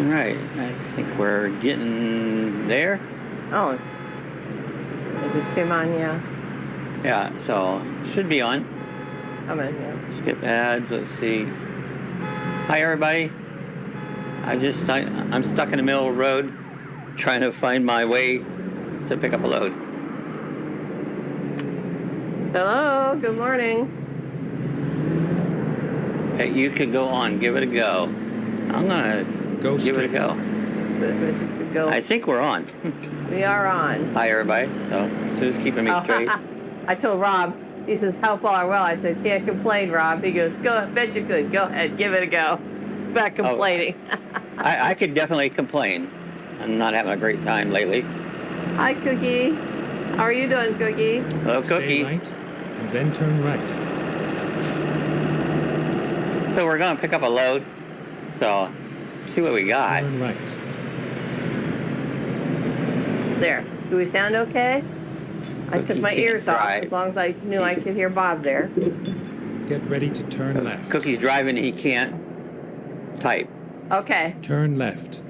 All right, I think we're getting there. Oh, it just came on, yeah. Yeah, so should be on. I'm in, yeah. Skip ads. Let's see. Hi, everybody. I'm stuck in the middle of the road, trying to find my way to pick up a load. Hello, good morning. Hey, you could go on. Give it a go. I'm gonna give it a go. I think we're on. We are on. Hi, everybody. So Sue's keeping me straight. I told Rob, he says, how far? Well, I said, can't complain, Rob. He goes, go, bet you could. Go ahead, give it a go. Back complaining. I could definitely complain. I'm not having a great time lately. Hi, Cookie. How are you doing, Cookie? Hello, Cookie. Stay right, and then turn right. So we're going to pick up a load. So, see what we got. Turn right. There. Do we sound okay? I took Cookie my can't ears off drive. as long as I knew I could hear Bob there. Get ready to turn left. Cookie's driving, he can't type. Okay. Turn left.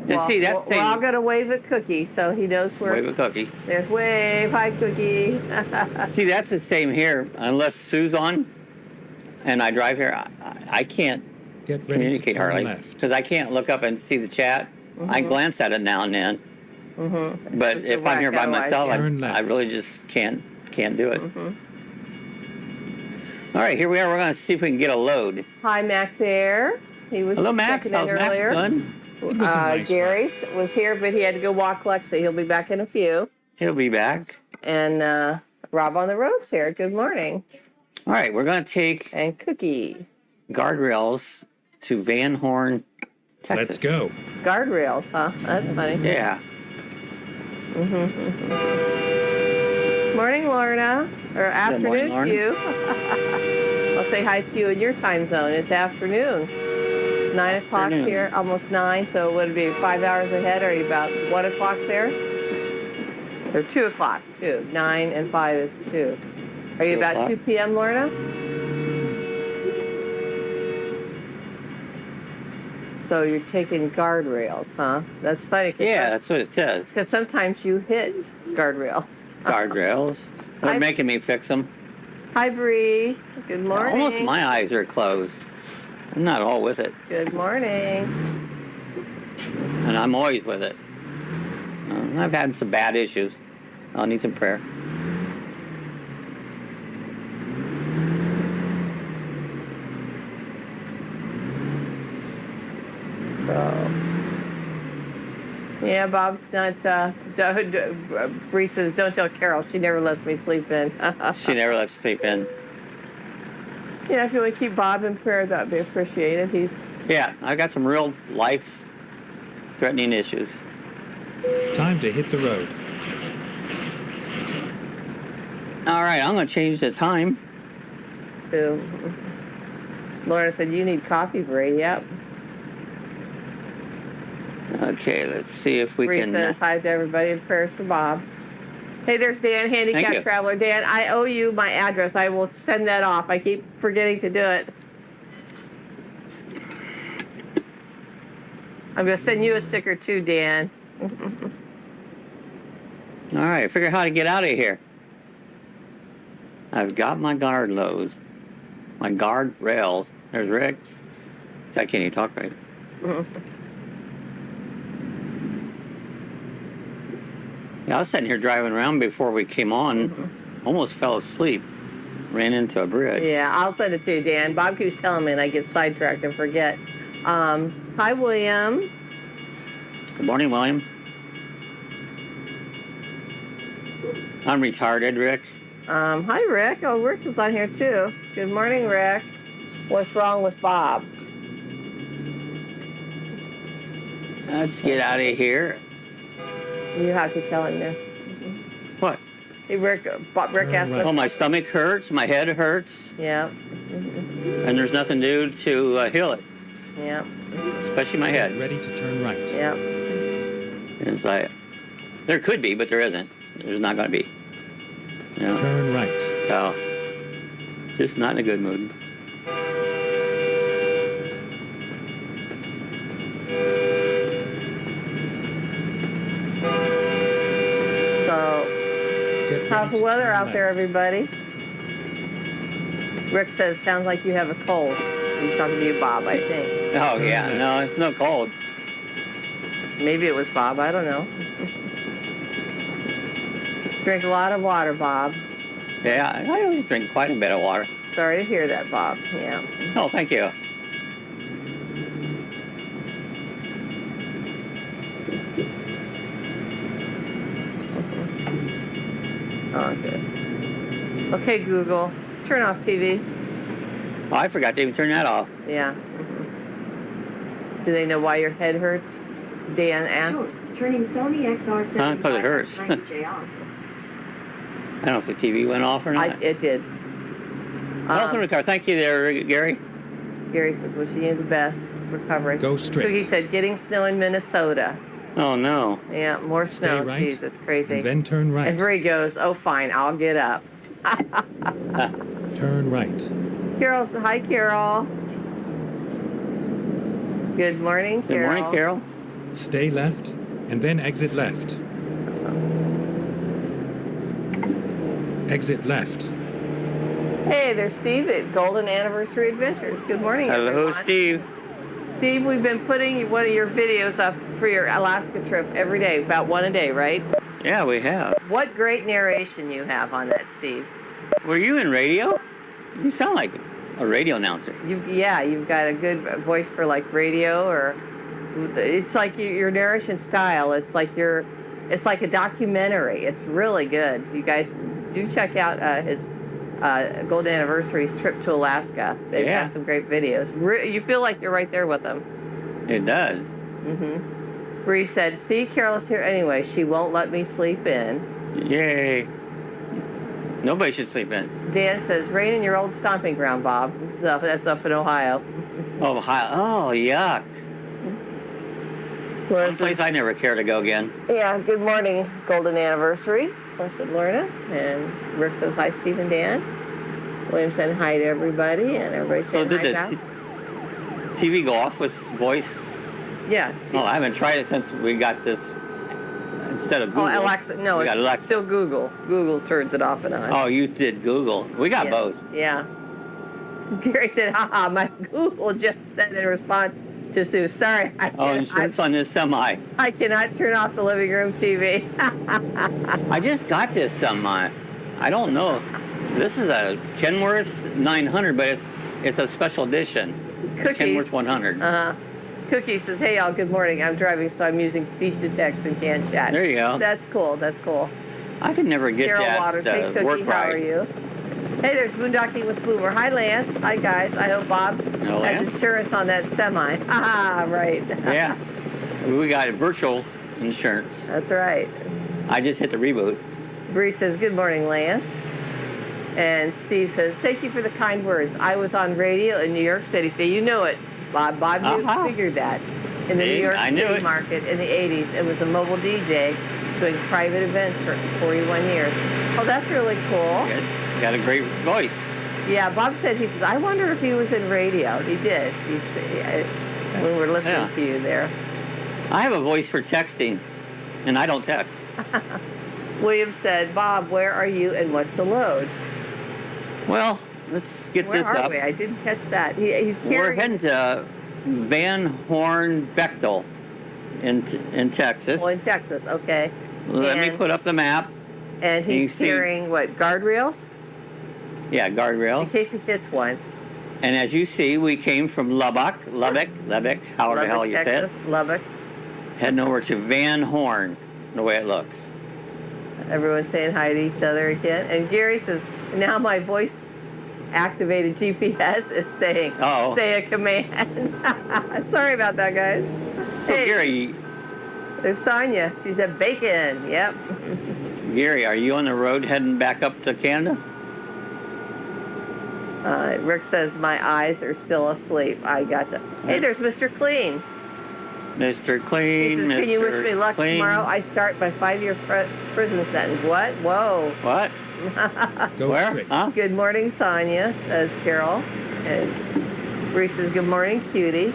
And see, that's we're all going to wave at Cookie so he knows where. Wave a Cookie. There's wave. Hi, Cookie. See, that's the same here. Unless Sue's on and I drive here, I can't Get ready communicate to turn hardly. left. Because I can't look up and see the chat. I glance at it now and then. But It's if a I'm here by whack myself, Turn left. I really just can't do it. All right, here we are. We're going to see if we can get a load. Hi, Max Air. He was Hello, Max. checking in How's Max earlier. doing? It was a nice Gary ride. was here, but he had to go walk Lexi. He'll be back in a few. He'll be back. And Rob on the roads here. Good morning. All right, we're going to take And Cookie. guardrails to Van Horn, Texas. Let's go. Guardrails, huh? That's funny. Yeah. Morning, Lorna. Or afternoon morning, to you. I'll say hi to you in your time zone. It's afternoon. 9 o'clock Afternoon. here, almost 9. So would it be 5 hours ahead? Are you about 1 o'clock there? Or 2 o'clock, 2. 9 and 5 is 2. Are you 2 about o'clock. 2 p.m., Lorna? So you're taking guardrails, huh? That's funny. Yeah, that's what it says. Because sometimes you hit guardrails. Guardrails. They're Hi. making me fix them. Hi, Bree. Good morning. Almost my eyes are closed. I'm not all with it. Good morning. And I'm always with it. I've had some bad issues. I'll need some prayer. So, yeah, Bob's not. Bree says, "Don't tell Carol. She never lets me sleep in." She never lets you sleep in. Yeah, if you want to keep Bob in prayer, that'd be appreciated. He's Yeah, I've got some real life-threatening issues. Time to hit the road. All right, I'm going to change the time. too. Laura said, "You need coffee, Bree." Yep. Okay, let's see if we Bree can... says hi to everybody and prayers for Bob. Hey, there's Dan, Thank you. Handicapped Traveler. Dan, I owe you my address. I will send that off. I keep forgetting to do it. I'm going to send you a sticker too, Dan. All right, figure out how to get out of here. I've got my guard loads. My guard rails. There's Rick. See, I can't even talk right. Yeah, I was sitting here driving around before we came on. Almost fell asleep. Ran into a bridge. Yeah, I'll send it to you, Dan. Bob keeps telling me and I get sidetracked and forget. Hi, William. Good morning, William. I'm retarded, Rick. Hi, Rick. Oh, Rick is on here too. Good morning, Rick. What's wrong with Bob? Let's get out of here. You have to tell him now. What? Hey, Rick asked Oh, us. my stomach hurts. My head hurts. Yeah, And there's nothing to do to heal it. yeah, Especially my head. Ready to turn right. yeah. It's like, there could be, but there isn't. There's not going to be. You know? Turn right. So, just not in a good mood. How's the weather out there, everybody? Rick says, sounds like you have a cold. He's talking to you, Bob, I think. Oh, yeah. No, it's no cold. Maybe it was Bob. I don't know. Drink a lot of water, Bob. Yeah, I always drink quite a bit of water. Sorry to hear that, Bob. Yeah. Oh, thank you. Oh, good. Okay, Google, turn off TV. Oh, I forgot to even turn that off. Yeah. Do they know why your head hurts? Dan asked. Turning Sony XR7. Huh? 'Cause it hurts. I don't know if the TV went off or not. It did. Awesome recovery. Thank you there, Gary. Gary said, wishing you the best recovery. Go straight. Cookie said, getting snow in Minnesota. Oh, no. Yeah, more snow. right, Jeez, that's crazy. And then turn right. And Bree goes, oh, fine, I'll get up. Turn right. Carol's, hi, Carol. Good morning, Good Carol. morning, Carol. Stay left, and then exit left. Exit left. Hey, there's Steve at Golden Anniversary Adventures. Good morning, Hello, everyone. Steve. Steve, we've been putting one of your videos up for your Alaska trip every day, about one a day, right? Yeah, we have. What great narration you have on that, Steve. Were you in radio? You sound like a radio announcer. You've got a good voice for like radio, or it's like your narration style. It's like a documentary. It's really good. You guys do check out his Golden Anniversary's trip to Alaska. They've got some great videos. You feel like you're right there with them. It does. Mm-hmm. Bree said, see, Carol's here anyway. She won't let me sleep in. Yay. Nobody should sleep in. Dan says, rain in your old stomping ground, Bob. That's up in Ohio. Oh, Ohio. Oh, yuck. One place I never care to go again. Yeah, good morning, Golden Anniversary. Said Lorna. And Rick says, hi, Steve and Dan. William said hi to everybody, and everybody said hi back. So did the TV go off with voice? Yeah. Oh, I haven't tried it since we got this. Instead of Google. Oh, Alexa. No, we got it's Alexa. still Google. Google turns it off and on. Oh, you did Google. We got both. Yeah. Gary said, haha, my Google just said in response to Sue, sorry. Insurance on this semi. I cannot turn off the living room TV. I just got this semi. I don't know. This is a Kenworth 900, but it's a special edition. Kenworth 100. Cookie says, hey, y'all, good morning. I'm driving, so I'm using speech to text and can't chat. There you go. That's cool. That's cool. I could never get Carol that Waters, hey, Cookie, work how right. are you? Hey, there's Boondocking with Boomer. Hi, Lance. Hi, guys. I hope Bob Hello, has Lance. insurance on that semi. Haha, right. Yeah. We got virtual insurance. That's right. I just hit the reboot. Bree says, good morning, Lance. And Steve says, thank you for the kind words. I was on radio in New York City. So you know it, Bob. Bob, you figured that. In the New York City market in the 80s, it was a mobile DJ doing private events for 41 years. Oh, that's really cool. Good. Got a great voice. Yeah, Bob said, he says, I wonder if he was in radio. He did. When we're listening to you there. I have a voice for texting, and I don't text. William said, Bob, where are you and what's the load? Well, let's get this Where up. are we? I didn't catch that. He's carrying... We're heading to Van Horn Bechtel in Texas. Well, in Texas, okay. Let me put up the map. And he's carrying, what, guardrails? Yeah, guardrails. In case he hits one. And as you see, we came from Lubbock, however the hell you say it. Lubbock. Heading over to Van Horn, the way it looks. Everyone's saying hi to each other again. And Gary says, now my voice activated GPS is saying, say a command. Sorry about that, guys. So, hey, Gary. There's Sonia. She said bacon. Yep. Gary, are you on the road heading back up to Canada? Rick says, my eyes are still asleep. I gotcha. Hey, there's Mr. Clean. Mr. Clean, he says, can you wish me luck tomorrow? I start my 5-year prison sentence. What? Whoa. What? Where? Huh? Good morning, Sonia, says Carol. And Bree says, good morning, cutie.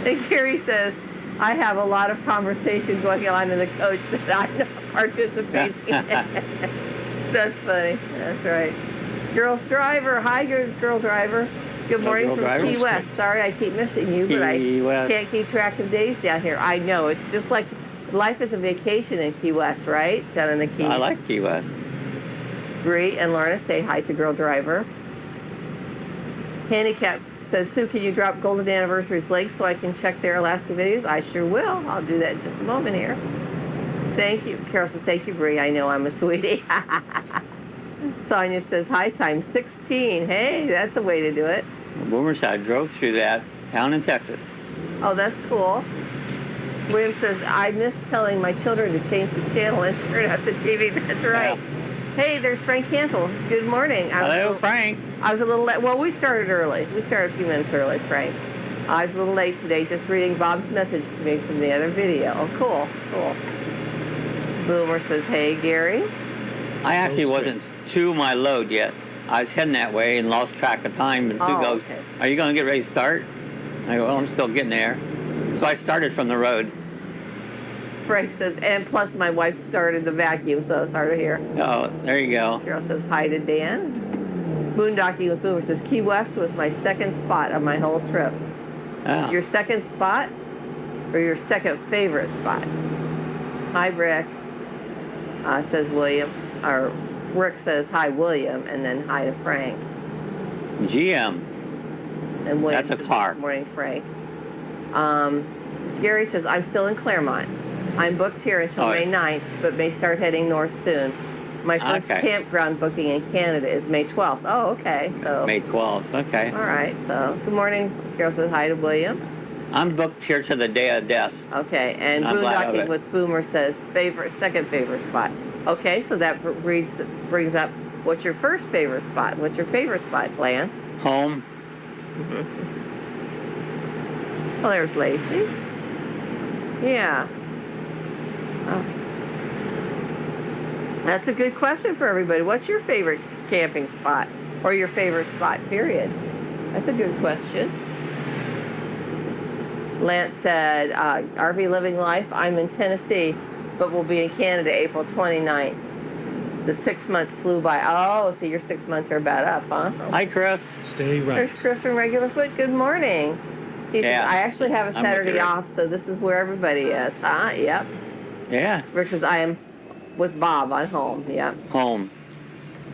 And Gary says, I have a lot of conversation going on in the coach that I'm not participating in. That's funny. That's right. Girls driver. Hi, girl driver. Good morning girl from driver. Key West. Sorry I keep missing you, but Key I West. can't keep track of days down here. I know. It's just like life is a vacation in Key West, right? Down in the Keys. I like Key West. Bree and Lorna say hi to girl driver. Handicap says, Sue, can you drop Golden Anniversary's link so I can check their Alaska videos? I sure will. I'll do that in just a moment here. Thank you. Carol says, thank you, Bree. I know I'm a sweetie. Sonia says, hi, time 16. Hey, that's a way to do it. Boomer said I drove through that town in Texas. Oh, that's cool. William says, I miss telling my children to change the channel and turn up the TV. That's right. Yeah. Hey, there's Frank Hansel. Good morning. Hello, Frank. I was a little late. Well, we started early. We started a few minutes early, Frank. I was a little late today just reading Bob's message to me from the other video. Oh, cool. Boomer says, hey, Gary. I actually wasn't to my load yet. I was heading that way and lost track of time. And Sue goes, okay. are you going to get ready to start? I go, well, I'm still getting there. So I started from the road. Frank says, and plus my wife started the vacuum, so it's hard to hear. Oh, there you go. Carol says, hi to Dan. Boondocking with Boomer says, Key West was my second spot on my whole trip. Oh. Your second spot or your second favorite spot? Hi, Rick, says William. Or Rick says, hi, William, and then hi to Frank. GM. And William That's a says, car. good morning, Frank. Gary says, I'm still in Claremont. I'm booked here until May 9th, but may start heading north soon. My first campground booking in Canada is May 12th. Oh, okay. So May 12th. Okay. all right. So good morning. Carol says hi to William. I'm booked here to the day of death. Okay. And I'm glad of Boondocking it. with Boomer says second favorite spot. Okay. So that brings up what's your first favorite spot? What's your favorite spot, Lance? Home. Well, there's Lacey. Yeah. Oh. That's a good question for everybody. What's your favorite camping spot or your favorite spot, period? That's a good question. Lance said, RV living life, I'm in Tennessee, but we'll be in Canada April 29th. The 6 months flew by. Oh, so your 6 months are about up, huh? Hi, Chris. Stay right. There's Chris from Regular Foot. Good morning. He says, I actually have a I'm with Saturday you. off, so this is where everybody is, huh? Yep. Yeah. Rick says, I am with Bob on home. Yep. Home.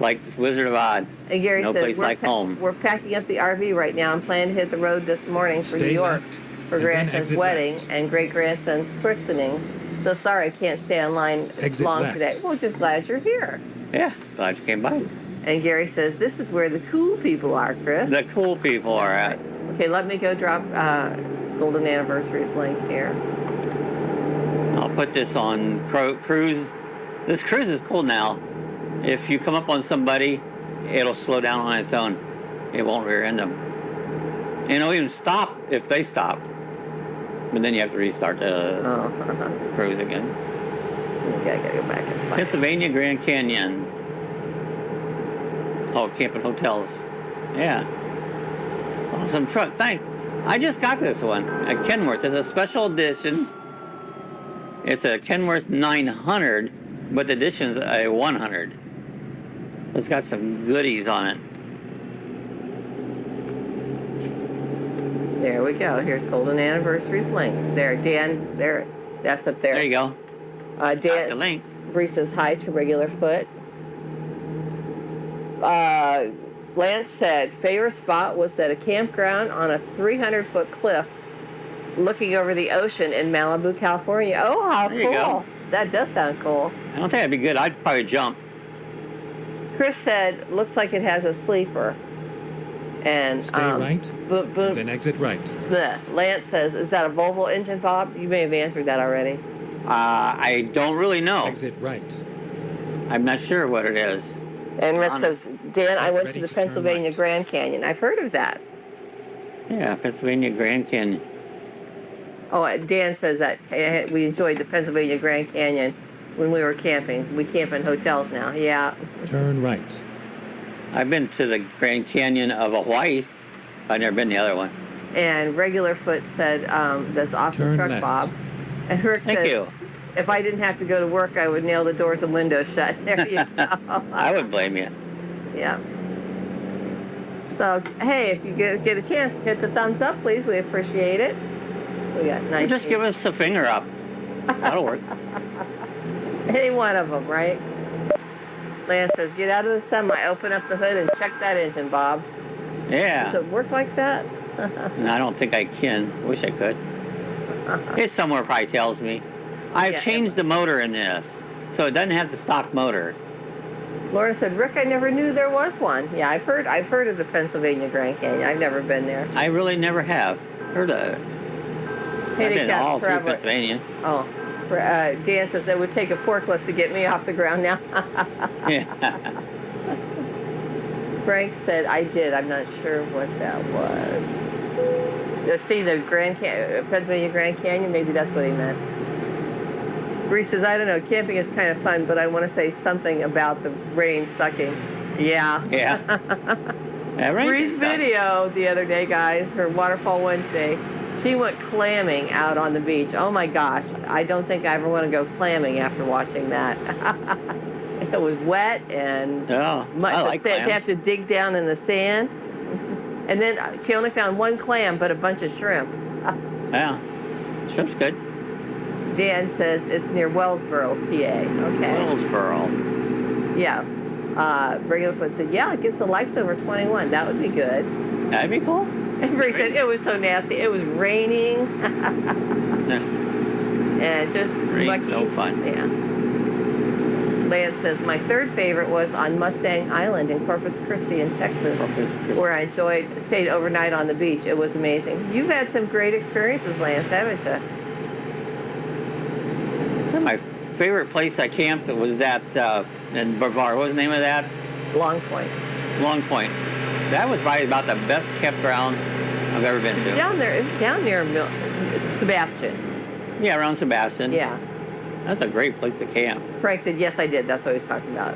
Like Wizard of Oz. And Gary No says, place like home. We're packing up the RV right now. I'm planning to hit the road this morning for Stay New York left, for and then grandson's exit wedding left. and great-grandson's christening. So sorry I can't stay online Exit long left. today. Well, just glad you're here. Yeah. Glad you came by. And Gary says, this is where the cool people are, Chris. The cool people are at. Okay, let me go drop Golden Anniversary's link here. I'll put this on cruise. This cruise is cool now. If you come up on somebody, it'll slow down on its own. It won't rear end them. And it'll even stop if they stop. But then you have to restart the cruise again. Okay, I gotta go back and find it. Pennsylvania Grand Canyon. Oh, camping hotels. Yeah. Awesome truck. Thanks. I just got this one at Kenworth. It's a special edition. It's a Kenworth 900, but the edition's a 100. It's got some goodies on it. There we go. Here's Golden Anniversary's link. There, Dan. There, that's up there. There you go. Dan. Got the link. Bree says hi to Regular Foot. Lance said favorite spot was at a campground on a 300-foot cliff looking over the ocean in Malibu, California. Oh, how There you cool. go. That does sound cool. I don't think that'd be good. I'd probably jump. Chris said, looks like it has a sleeper. And Stay right, then exit right. Lance says, is that a Volvo engine, Bob? You may have answered that already. I don't really know. Exit right. I'm not sure what it is. And Rich says, Dan, I went to Ready the to turn Pennsylvania right. Grand Canyon. I've heard of that. Yeah, Pennsylvania Grand Canyon. Oh, Dan says that we enjoyed the Pennsylvania Grand Canyon when we were camping. We camp in hotels now. Yeah. Turn right. I've been to the Grand Canyon of Hawaii. I've never been to the other one. And Regular Foot said, that's awesome Turn truck, left. Bob. And Rick Thank said, you. if I didn't have to go to work, I would nail the doors and windows shut. There you go. I would blame you. Yeah. So, hey, if you get a chance, hit the thumbs up, please. We appreciate it. We got 19. Just give us a finger up. That'll work. Any one of them, right? Lance says, get out of the semi, open up the hood, and check that engine, Bob. Yeah. Does it work like that? I don't think I can. Wish I could. It somewhere probably tells me. I've Yeah, changed the motor in this, so it doesn't have the stock motor. Laura said, Rick, I never knew there was one. Yeah, I've heard of the Pennsylvania Grand Canyon. I've never been there. I really never have heard of it. I've been all through Pennsylvania. Oh, Dan says it would take a forklift to get me off the ground now. Yeah. Frank said, I did. I'm not sure what that was. See the Pennsylvania Grand Canyon? Maybe that's what he meant. Bree says, I don't know. Camping is kind of fun, but I want to say something about the rain sucking. Yeah. Yeah. Bree's video the other day, guys, her Waterfall Wednesday, she went clamming out on the beach. Oh my gosh. I don't think I ever want to go clamming after watching that. It was wet and I like they clams. have to dig down in the sand. And then she only found one clam, but a bunch of shrimp. Yeah. Shrimp's good. Dan says it's near Wellsboro, PA. Okay. Wellsboro. Yeah. Regularfoot said, yeah, it gets the likes over 21. That would be good. That'd be cool. And Bree said it was so nasty. It was raining. And just Rain's no fun. Yeah. Lance says, my third favorite was on Mustang Island in Corpus Christi in Texas, where I stayed overnight on the beach. It was amazing. You've had some great experiences, Lance, haven't you? My favorite place I camped was that in Brevard. What was the name of that? Long Point. Long Point. That was probably about the best kept ground I've ever been to. It's down near Sebastian. Yeah, around Sebastian. Yeah. That's a great place to camp. Frank said, yes, I did. That's what he was talking about.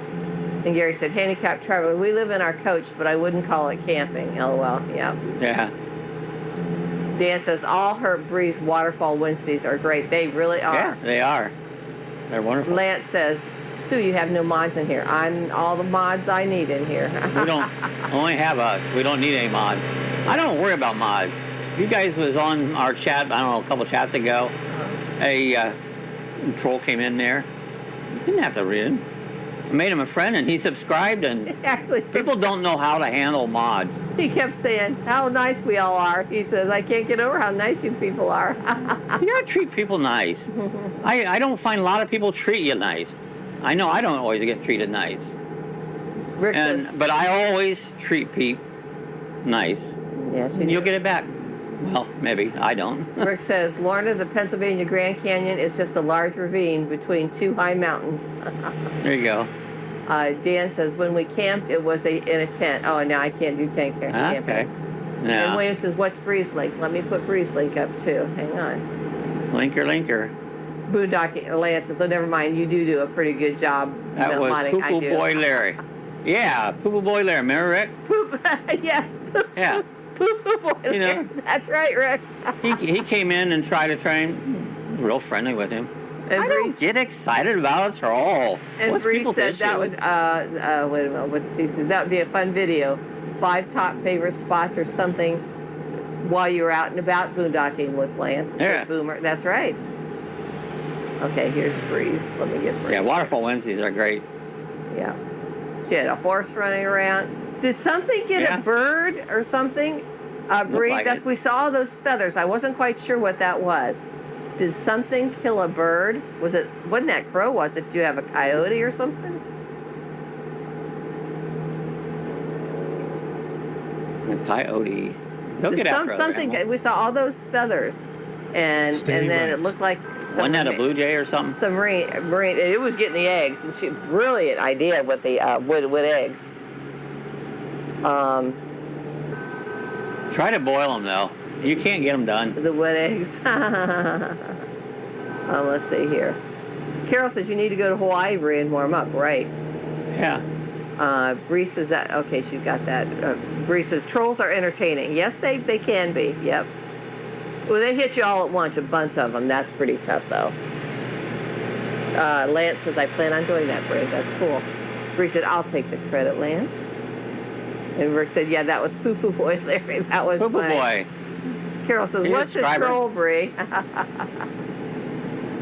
And Gary said, handicapped traveler. We live in our coach, but I wouldn't call it camping. LOL. Yeah. Yeah. Dan says, all her Bree's Waterfall Wednesdays are great. They really are. Yeah, they are. They're wonderful. Lance says, Sue, you have no mods in here. I'm all the mods I need in here. We don't only have us. We don't need any mods. I don't worry about mods. You guys was on our chat, I don't know, a couple chats ago. A troll came in there. Didn't have to read him. I made him a friend and he subscribed, and Actually, people don't know how to handle mods. he kept saying how nice we all are. He says, I can't get over how nice you people are. You gotta treat people nice. I don't find a lot of people treat you nice. I know I don't always get treated nice. Rick says, But I always treat people nice. yes, you You'll do. get it back. Well, maybe. I don't. Rick says, Lorna, the Pennsylvania Grand Canyon is just a large ravine between two high mountains. There you go. Dan says, when we camped, it was in a tent. Oh, now I can't do tent camping. Okay. And Yeah. William says, what's Breeze Lake? Let me put Breeze Lake up too. Hang on. Linker. Boondocking. Lance says, oh, never mind. You do a pretty good job. That was modding. I Poo do. Boy Larry. Yeah, Poo Boy Larry. Remember, Rick? Poop. Yes. Yeah. Poop boy. You know. That's right, Rick. He came in and tried to train. Real friendly with him. And I don't get excited about it at all. And What's Bree people's said issue? that would, wait a minute, what did she say? That would be a fun video. 5 top favorite spots or something while you were out and about boondocking with Lance. Yeah. With Boomer. That's right. Okay, here's Breeze. Let me get Breeze. Yeah, Waterfall Wednesdays are great. Yeah. She had a horse running around. Did something get Yeah. a bird or something? Bree, like it. we saw those feathers. I wasn't quite sure what that was. Did something kill a bird? Wasn't that crow, was it? Did you have a coyote or something? A coyote. He'll get after other Something. animals. We saw all those feathers, and Steady then right. it looked like Wasn't that a blue jay or something? some marine. It was getting the eggs, and brilliant idea with the wood eggs. Try to boil them though. You can't get them done. The wood eggs. Let's see here. Carol says you need to go to Hawaii, Bree, and warm up. Right. Yeah. Bree says that. Okay, she's got that. Bree says trolls are entertaining. Yes, they can be. Yep. Well, they hit you all at once, a bunch of them. That's pretty tough, though. Lance says, I plan on doing that, Bree. That's cool. Bree said, I'll take the credit, Lance. And Rick said, yeah, that was Poo Poo Boy, Larry. That was Poo Poo my... Boy. Carol says, Can you what's a describe her? troll, Bree?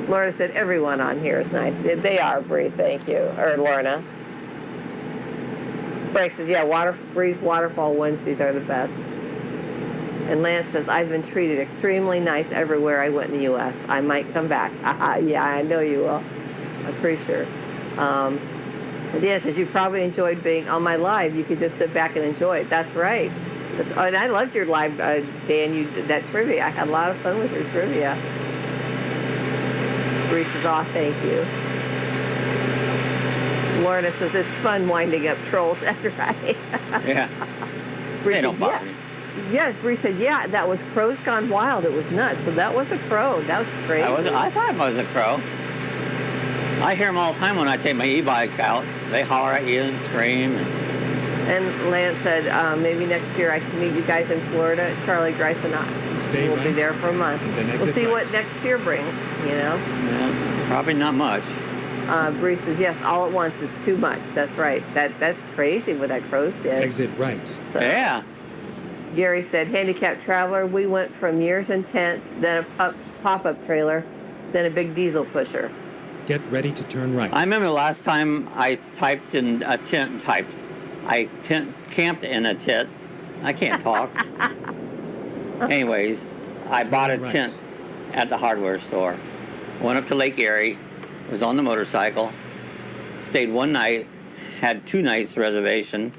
Lorna said, everyone on here is nice. They are, Bree, thank you. Or Lorna. Frank says, yeah, Bree's Waterfall Wednesdays are the best. And Lance says, I've been treated extremely nice everywhere I went in the U.S. I might come back. Yeah, I know you will. I'm pretty sure. And Dan says, you probably enjoyed being on my live. You could just sit back and enjoy it. That's right. And I loved your live, Dan, that trivia. I had a lot of fun with your trivia. Reese says, oh, thank you. Lorna says, it's fun winding up trolls. That's right. Yeah. They don't bother me. Yeah, Bree said, yeah, that was Crows Gone Wild. It was nuts. So that was a crow. That was crazy. I thought it was a crow. I hear them all the time when I take my e-bike out. They holler at you and scream. And Lance said, maybe next year I can meet you guys in Florida. Charlie Grice and I will be there for a month. We'll see what next year brings, you know? Yeah, probably not much. Bree says, yes, all at once is too much. That's right. That's crazy what that crows did. Exit right. So, Yeah. Gary said, handicapped traveler, we went from years in tents, then a pop-up trailer, then a big diesel pusher. Get ready to turn right. I remember the last time I typed in a tent, camped in a tent. I can't talk. Anyways, I bought a tent at the hardware store. Went up to Lake Erie, was on the motorcycle, stayed one night, had 2 nights reservation,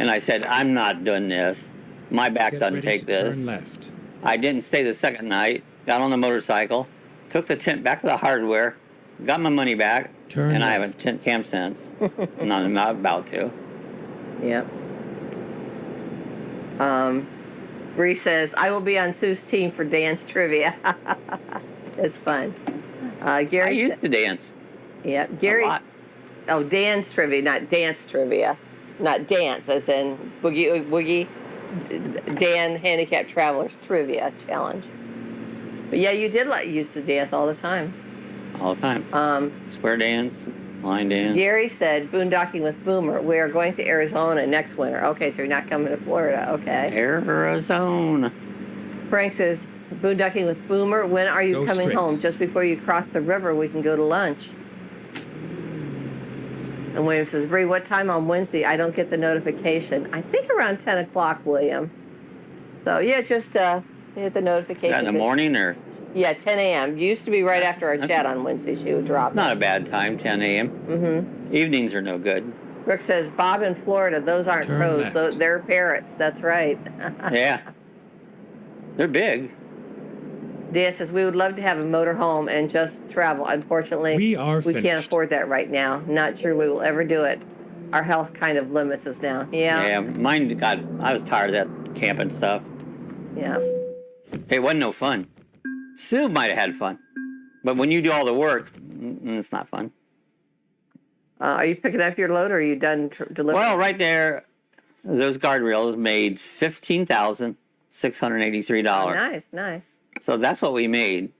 and I said, I'm not doing this. My back doesn't take this. I didn't stay the second night, got on the motorcycle, took the tent back to the hardware, got my money back, and I haven't tent camped since. I'm not about to. Yep. Bree says, I will be on Sue's team for dance trivia. It's fun. Gary I used to dance. Yeah, Gary. A lot. Oh, dance trivia, not dance trivia. Not dance, as in Woogie Dan Handicapped Travelers Trivia Challenge. But yeah, you used to dance all the time. All the time. Square dance, line dance. Gary said, boondocking with Boomer. We are going to Arizona next winter. Okay, so you're not coming to Florida. Okay. Arizona. Frank says, boondocking with Boomer. When are you coming home? Just before you cross the river, we can go to lunch. And William says, Bree, what time on Wednesday? I don't get the notification. I think around 10 o'clock, William. So, yeah, just hit the notification. Is that in the morning or? Yeah, 10 a.m. Used to be right after our chat on Wednesday. She would drop It's not a bad time, 10 a.m. Mm-hmm. Evenings are no good. Rick says, Bob in Florida, those aren't crows. They're parrots. That's right. Yeah. They're big. Dan says, we would love to have a motorhome and just travel. Unfortunately, we can't afford that right now. Not sure we will ever do it. Our health kind of limits us now. Yeah. Yeah, mine I was tired of that camping stuff. Yeah. It wasn't no fun. Sue might have had fun. But when you do all the work, it's not fun. Are you picking up your load or are you done delivering? Well, right there, those guardrails made $15,683. Oh, nice, nice. So that's what we made.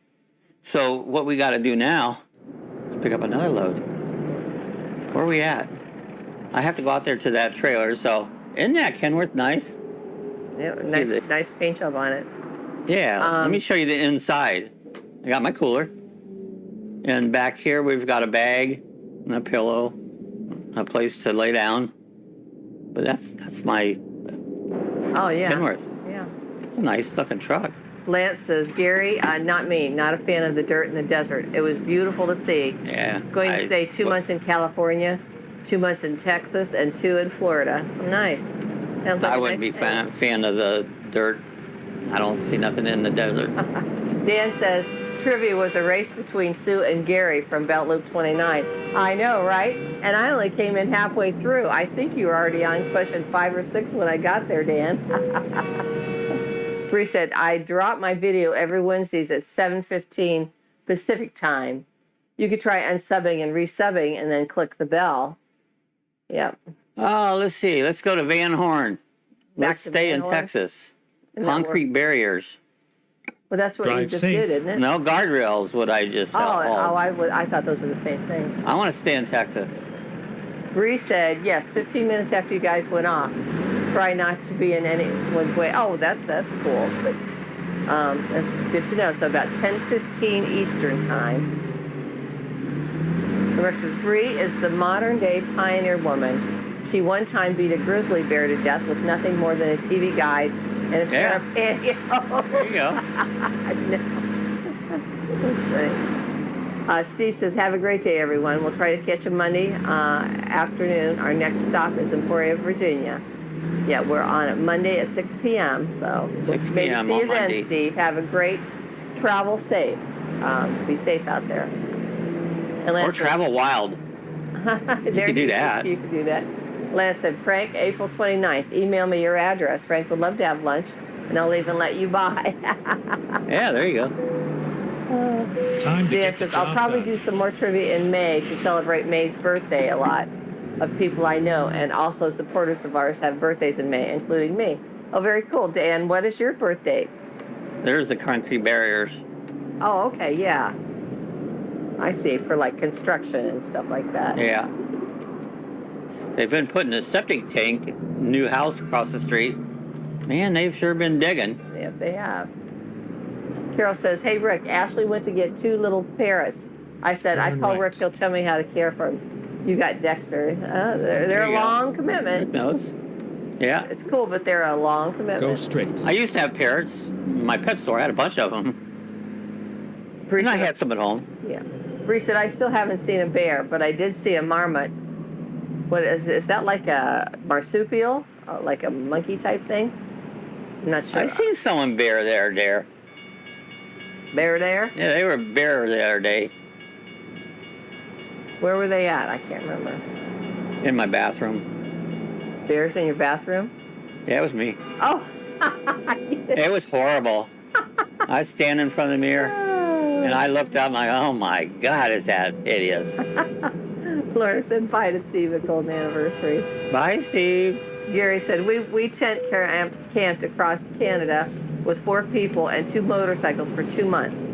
So what we got to do now is pick up another load. Where are we at? I have to go out there to that trailer. So isn't that Kenworth nice? Yeah, nice paint job on it. Yeah, let me show you the inside. I got my cooler. And back here we've got a bag and a pillow, a place to lay down. But that's my Kenworth. Yeah. It's a nice looking truck. Lance says, Gary, not me, not a fan of the dirt in the desert. It was beautiful to see. Yeah. Going to stay 2 months in California, 2 months in Texas, and 2 in Florida. Nice. Sounds like I wouldn't be fan of the dirt. I don't see nothing in the desert. Dan says, trivia was a race between Sue and Gary from Belt Loop 29. I know, right? And I only came in halfway through. I think you were already on question 5 or 6 when I got there, Dan. Bree said, I drop my video every Wednesdays at 7:15 Pacific time. You could try unsubbing and resubbing and then click the bell. Yep. Oh, let's see. Let's go to Van Horn. Let's stay in Texas. Concrete barriers. Well, that's what you Drive just safe. did, isn't it? No, guardrails, what I just said. I thought those were the same thing. I want to stay in Texas. Bree said, yes, 15 minutes after you guys went off. Try not to be in anyone's way. Oh, that's cool. That's good to know. So about 10:15 Eastern time. The rest of Bree is the modern day pioneer woman. She one time beat a grizzly bear to death with nothing more than a TV guide and a pair of pantyhose. There you go. That's funny. Steve says, have a great day, everyone. We'll try to catch a Monday afternoon. Our next stop is Emporia, Virginia. Yeah, we're on it Monday at 6 p.m. So 6 maybe p.m. see on you then, Monday. Steve. Have a great travel safe. Be safe out there. And Or Lance says- travel wild. There can do that. You can do that. Lance said, Frank, April 29th. Email me your address. Frank would love to have lunch, and I'll even let you buy. Yeah, there you go. Time to Dan get the says, I'll job probably done. do some more trivia in May to celebrate May's birthday. A lot of people I know and also supporters of ours have birthdays in May, including me. Oh, very cool. Dan, what is your birthday? There's the concrete barriers. Oh, okay, yeah. I see, for like construction and stuff like that. Yeah. They've been putting a septic tank, new house across the street. Man, they've sure been digging. Yep, they have. Carol says, hey, Rick, Ashley went to get 2 little parrots. I said, I Darn call right. Rick, he'll tell me how to care for them. You got Dexter. They're There a you go. long Rick commitment. knows. Yeah. It's cool, but they're a long Go commitment. straight. I used to have parrots. My pet store had a bunch of them. Bree And I said, had some at home. yeah. Bree said, I still haven't seen a bear, but I did see a marmot. What is that, like a marsupial? Like a monkey type thing? I'm not sure. I seen someone bear there. Bear there? Yeah, they were bear the other day Where were they at? I can't remember. in my bathroom. Bears in your bathroom? Yeah, it was me. Oh! It was horrible. I was standing in front of the mirror and I looked up and like, oh my God, is that hideous? Laura said bye to Steve at Golden Anniversary. Bye, Steve. Gary said, we camped across Canada with 4 people and 2 motorcycles for 2 months.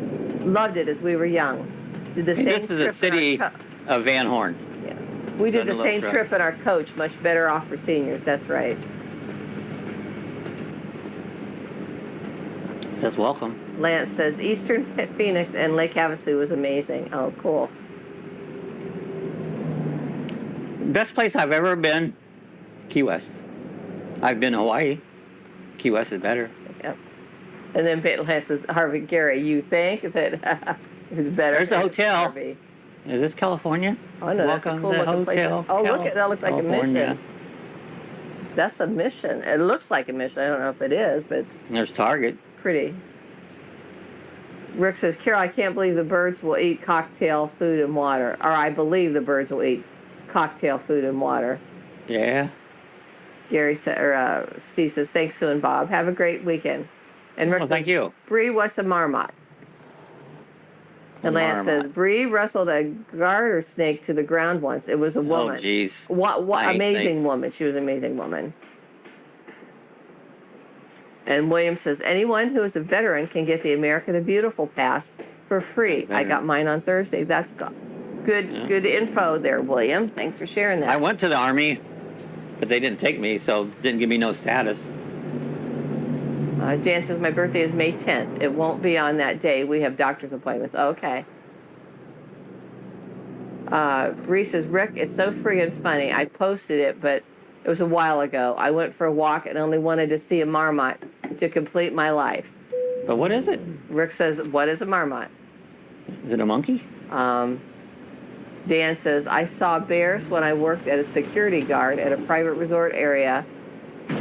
Loved it as we were young. Did the And same this is the trip city in our of Van Horn. yeah. We did Done the a little same trip. trip in our coach, much better off for seniors. That's right. It says welcome. Lance says Eastern Phoenix and Lake Havasu was amazing. Oh, cool. Best place I've ever been, Key West. I've been to Hawaii. Key West is better. Yep. And then Lance says, Harvey, Gary, you think that it's better? There's a hotel. Harvey. Is this California? Oh, no, that's a Welcome cool to looking place. Hotel Oh, look at that. Looks like a California. mission. That's a mission. It looks like a mission. I don't know if it is, but it's And there's Target. pretty. Rick says, Carol, I can't believe the birds will eat cocktail food and water. Or I believe the birds will eat cocktail food and water. Yeah. Gary said, or Steve says, thanks, Sue and Bob. Have a great weekend. And Rick Well, says, thank you. Bree, what's a marmot? And Lance Marmot. says, Bree wrestled a garter snake to the ground once. It was a woman. Oh, jeez. What I hate amazing snakes. woman. She was an amazing woman. And William says, anyone who is a veteran can get the America the Beautiful pass for free. I got mine on Thursday. That's good Yeah. good info there, William. Thanks for sharing that. I went to the Army, but they didn't take me, so didn't give me no status. Jan says, my birthday is May 10th. It won't be on that day. We have doctor's appointments. Okay. Bree says, Rick, it's so friggin' funny. I posted it, but it was a while ago. I went for a walk and only wanted to see a marmot to complete my life. But what is it? Rick says, what is a marmot? Is it a monkey? Dan says, I saw bears when I worked as a security guard at a private resort area,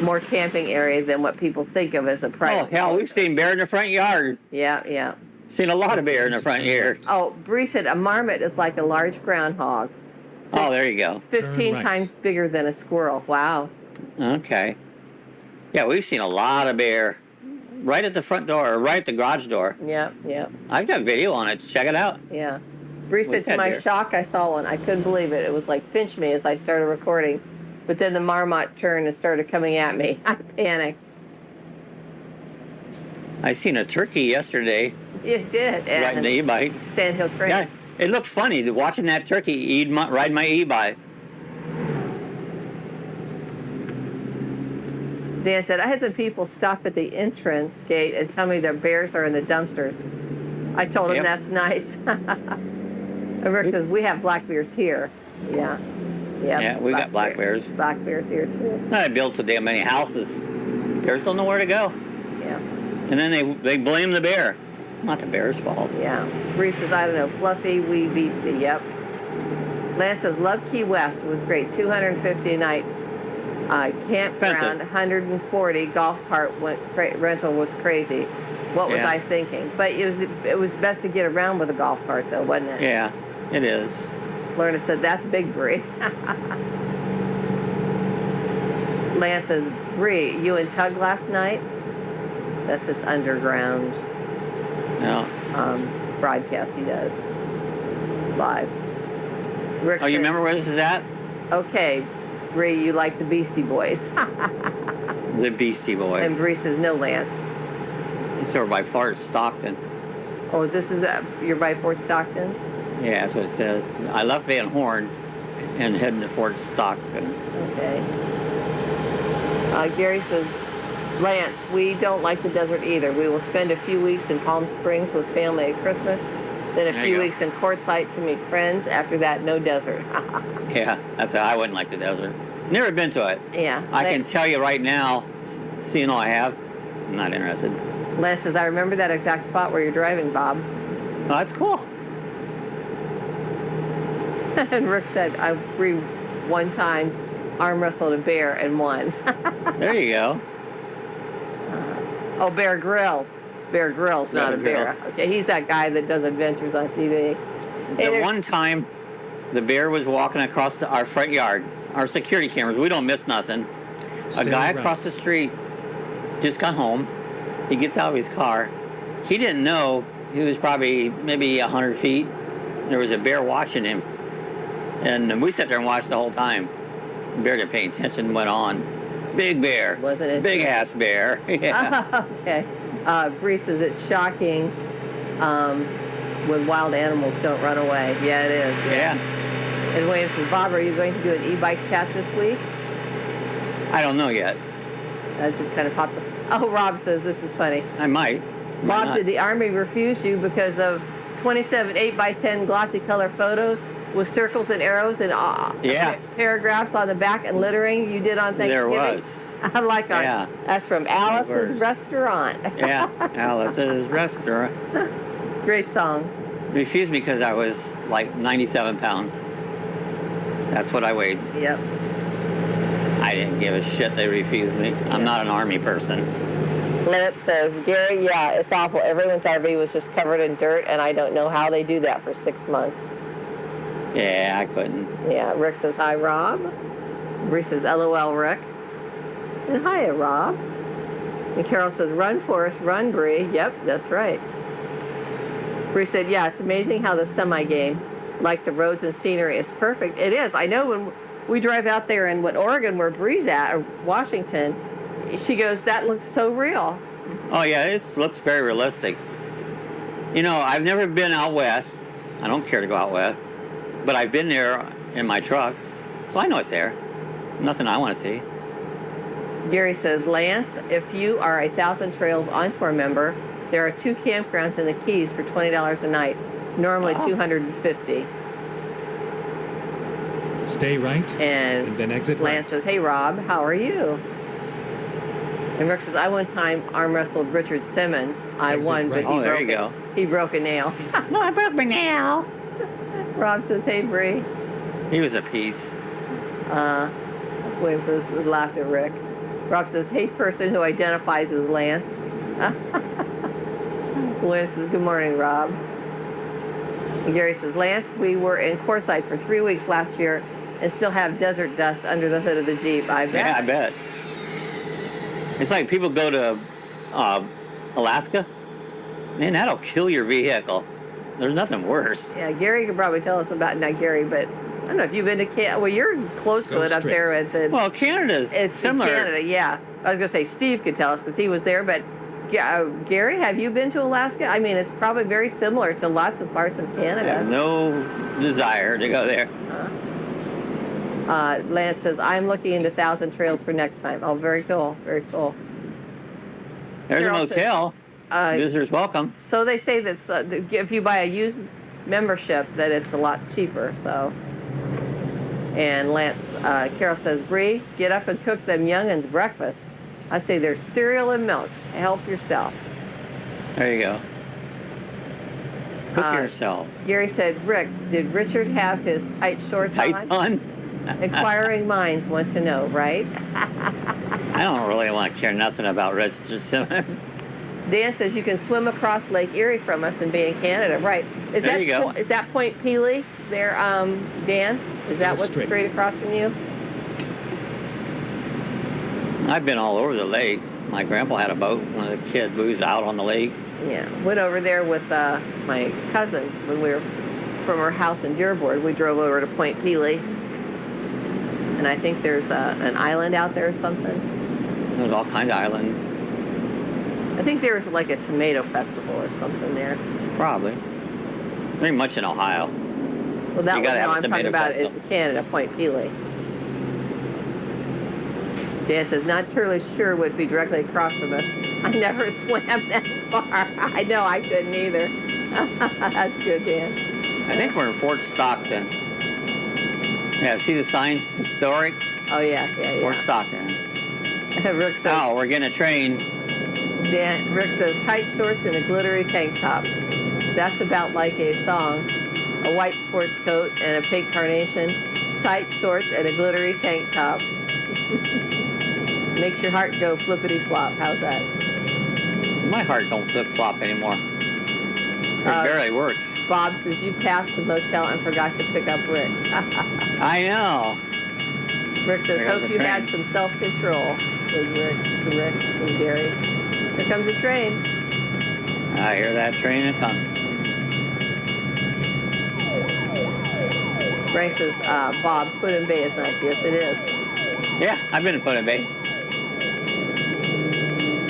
more camping area than what people think of as a Oh, private. hell, we've seen bear in the front yard. Yeah, yeah. Seen a lot of bear in the front yard. Oh, Bree said a marmot is like a large groundhog, Oh, there you go. 15 right. times bigger than a squirrel. Wow. Okay. Yeah, we've seen a lot of bear right at the front door, or right at the garage door. Yeah, yeah, I've got video on it. Check it out. yeah. Bree said, We've to had my bear. shock, I saw one. I couldn't believe it. It was like pinch me as I started recording. But then the marmot turned and started coming at me. I panicked. I seen a turkey yesterday It did. riding the e-bike. Sandhill Crane. Yeah, it looked funny watching that turkey ride my e-bike. Dan said, I had some people stop at the entrance gate and tell me their bears are in the dumpsters. I told them Yep. that's nice. And Rick says, we have black bears here. Yeah. Yeah, we got black bears. Black bears here too. I built so damn many houses. Bears don't know where to go. Yeah. And then they blame the bear. It's not the bear's fault. Yeah. Bree says, I don't know, fluffy, wee beastie. Yep. Lance says, love Key West. It was great. $250 a night. Campground, 140. Golf cart rental was crazy. What was I thinking? But it was best to get around with a golf cart, though, wasn't it? Yeah, it is. Lorna said, that's big, Bree. Lance says, Bree, you and Tug last night? That's his underground No. broadcast he does. Live. Rick Oh, you says, remember where this is at? okay, Bree, you like the Beastie Boys. The Beastie Boy. And Bree says, no, Lance. It's over by Fort Stockton. Oh, this is you're by Fort Stockton? Yeah, that's what it says. I left Van Horn and heading to Fort Stockton. Okay. Gary says, Lance, we don't like the desert either. We will spend a few weeks in Palm Springs with family at Christmas, then a There few you go. weeks in Quartzsite to meet friends. After that, no desert. Yeah, I wouldn't like the desert. Never been to it. Yeah. I can tell you right now, seeing all I have, I'm not interested. Lance says, I remember that exact spot where you're driving, Bob. Oh, that's cool. And Rick said, I one time arm wrestled a bear and won. There you go. Oh, Bear Grill. Bear Grylls, not a bear. Grylls. Okay, he's that guy that does adventures on TV. The one time, the bear was walking across our front yard. Our security cameras, we don't miss nothing. Stay A guy right. across the street just got home. He gets out of his car. He didn't know he was probably maybe 100 feet. There was a bear watching him. And we sat there and watched the whole time. The bear didn't pay attention, went on. Big bear. Wasn't it? Big ass bear. Yeah. Okay. Bree says it's shocking when wild animals don't run away. Yeah, it is. Yeah. And William says, Bob, are you going to do an e-bike chat this week? I don't know yet. That just kind of popped up. Oh, Rob says, this is funny. I might. Might Bob, not. did the Army refuse you because of 27 8x10 glossy color photos with circles and arrows and Yeah. paragraphs on the back and littering you did on Thanksgiving? There was. I like our, Yeah. That's from Alice's was. Restaurant. Yeah. Alice's Restaurant. Great song. Refused me because I was like 97 pounds. That's what I weighed. Yep. I didn't give a shit they refused me. I'm not an Army person. Lance says, Gary, yeah, it's awful. Everyone's RV was just covered in dirt, and I don't know how they do that for 6 months. Yeah, I couldn't. Yeah, Rick says, hi, Rob. Bree says, LOL, Rick. And hiya, Rob. And Carol says, run, Forrest, run, Bree. Yep, that's right. Bree said, yeah, it's amazing how the semi-game, like the roads and scenery, is perfect. It is. I know when we drive out there in Oregon, where Bree's at, or Washington, she goes, that looks so real. Oh, yeah, it looks very realistic. You know, I've never been out west. I don't care to go out west. But I've been there in my truck, so I know it's there. Nothing I want to see. Gary says, Lance, if you are a 1,000 Trails Encore member, there are 2 campgrounds in the Keys for $20 a night, normally $250. Stay right And and then exit Lance says, hey, Rob, how are you? And Rick says, I one time arm wrestled Richard Simmons. I Exit won, right. but Oh, there you go. he broke a nail. No, I broke my nail. Rob says, hey, Bree. He was a piece. William says, laughed at Rick. Rob says, hey, person who identifies as Lance. William says, good morning, Rob. And Gary says, Lance, we were in Quartzsite for 3 weeks last year and still have desert dust under the hood of the Jeep. I bet. Yeah, I bet. It's like people go to Alaska. Man, that'll kill your vehicle. There's nothing worse. Yeah, Gary could probably tell us about, not Gary, but I don't know if you've been to Canada. Well, you're close to Go it up straight. there at the... Well, Canada's It's similar. in Canada, yeah. I was going to say Steve could tell us because he was there, but Gary, have you been to Alaska? I mean, it's probably very similar to lots of parts of I have Canada. no desire to go there. Lance says, I'm looking into Thousand Trails for next time. Oh, very cool. Very cool. There's a Carol says, motel. Visitors welcome. So they say this, if you buy a youth membership, that it's a lot cheaper. So, and Carol says, Bree, get up and cook them young'uns breakfast. I say there's cereal and milk. Help yourself. There you go. Cook yourself. Gary said, Rick, did Richard have his tight shorts on? Inquiring minds want to know, right? I don't really want to care nothing about Richard Simmons. Dan says you can swim across Lake Erie from us and be in Canada, right? There you go. Is that Point Pelee there, Dan? Is that what's straight across from you? I've been all over the lake. My grandpa had a boat when the kid was out on the lake. Yeah, went over there with my cousin when we were from our house in Dearborn. We drove over to Point Pelee, and I think there's an island out there or something. There's all kinds of islands. I think there was like a tomato festival or something there. Probably. Very much in Ohio. Well, that You was gotta have a I'm talking tomato about in festival. Canada, Point Pelee. Dan says, not totally sure would be directly across from us. I never swam that far. I know, I couldn't either. That's good, Dan. I think we're in Fort Stockton. Yeah, see the sign? Historic? Oh, yeah. Fort Stockton. Rick says, Oh, we're getting a train. Rick says, tight shorts and a glittery tank top. That's about like a song. A white sports coat and a pink carnation. Tight shorts and a glittery tank top. Makes your heart go flippity flop. How's that? My heart don't flip-flop anymore. It barely works. Bob says, you passed the motel and forgot to pick up Rick. I know. Rick says, There goes hope the you train. had some self-control. Says Rick to Rick and Gary. Here comes the train. I hear that train coming. Frank says, Bob, Put-in Bay is nice. Yes, it is. Yeah, I've been to Put-in Bay.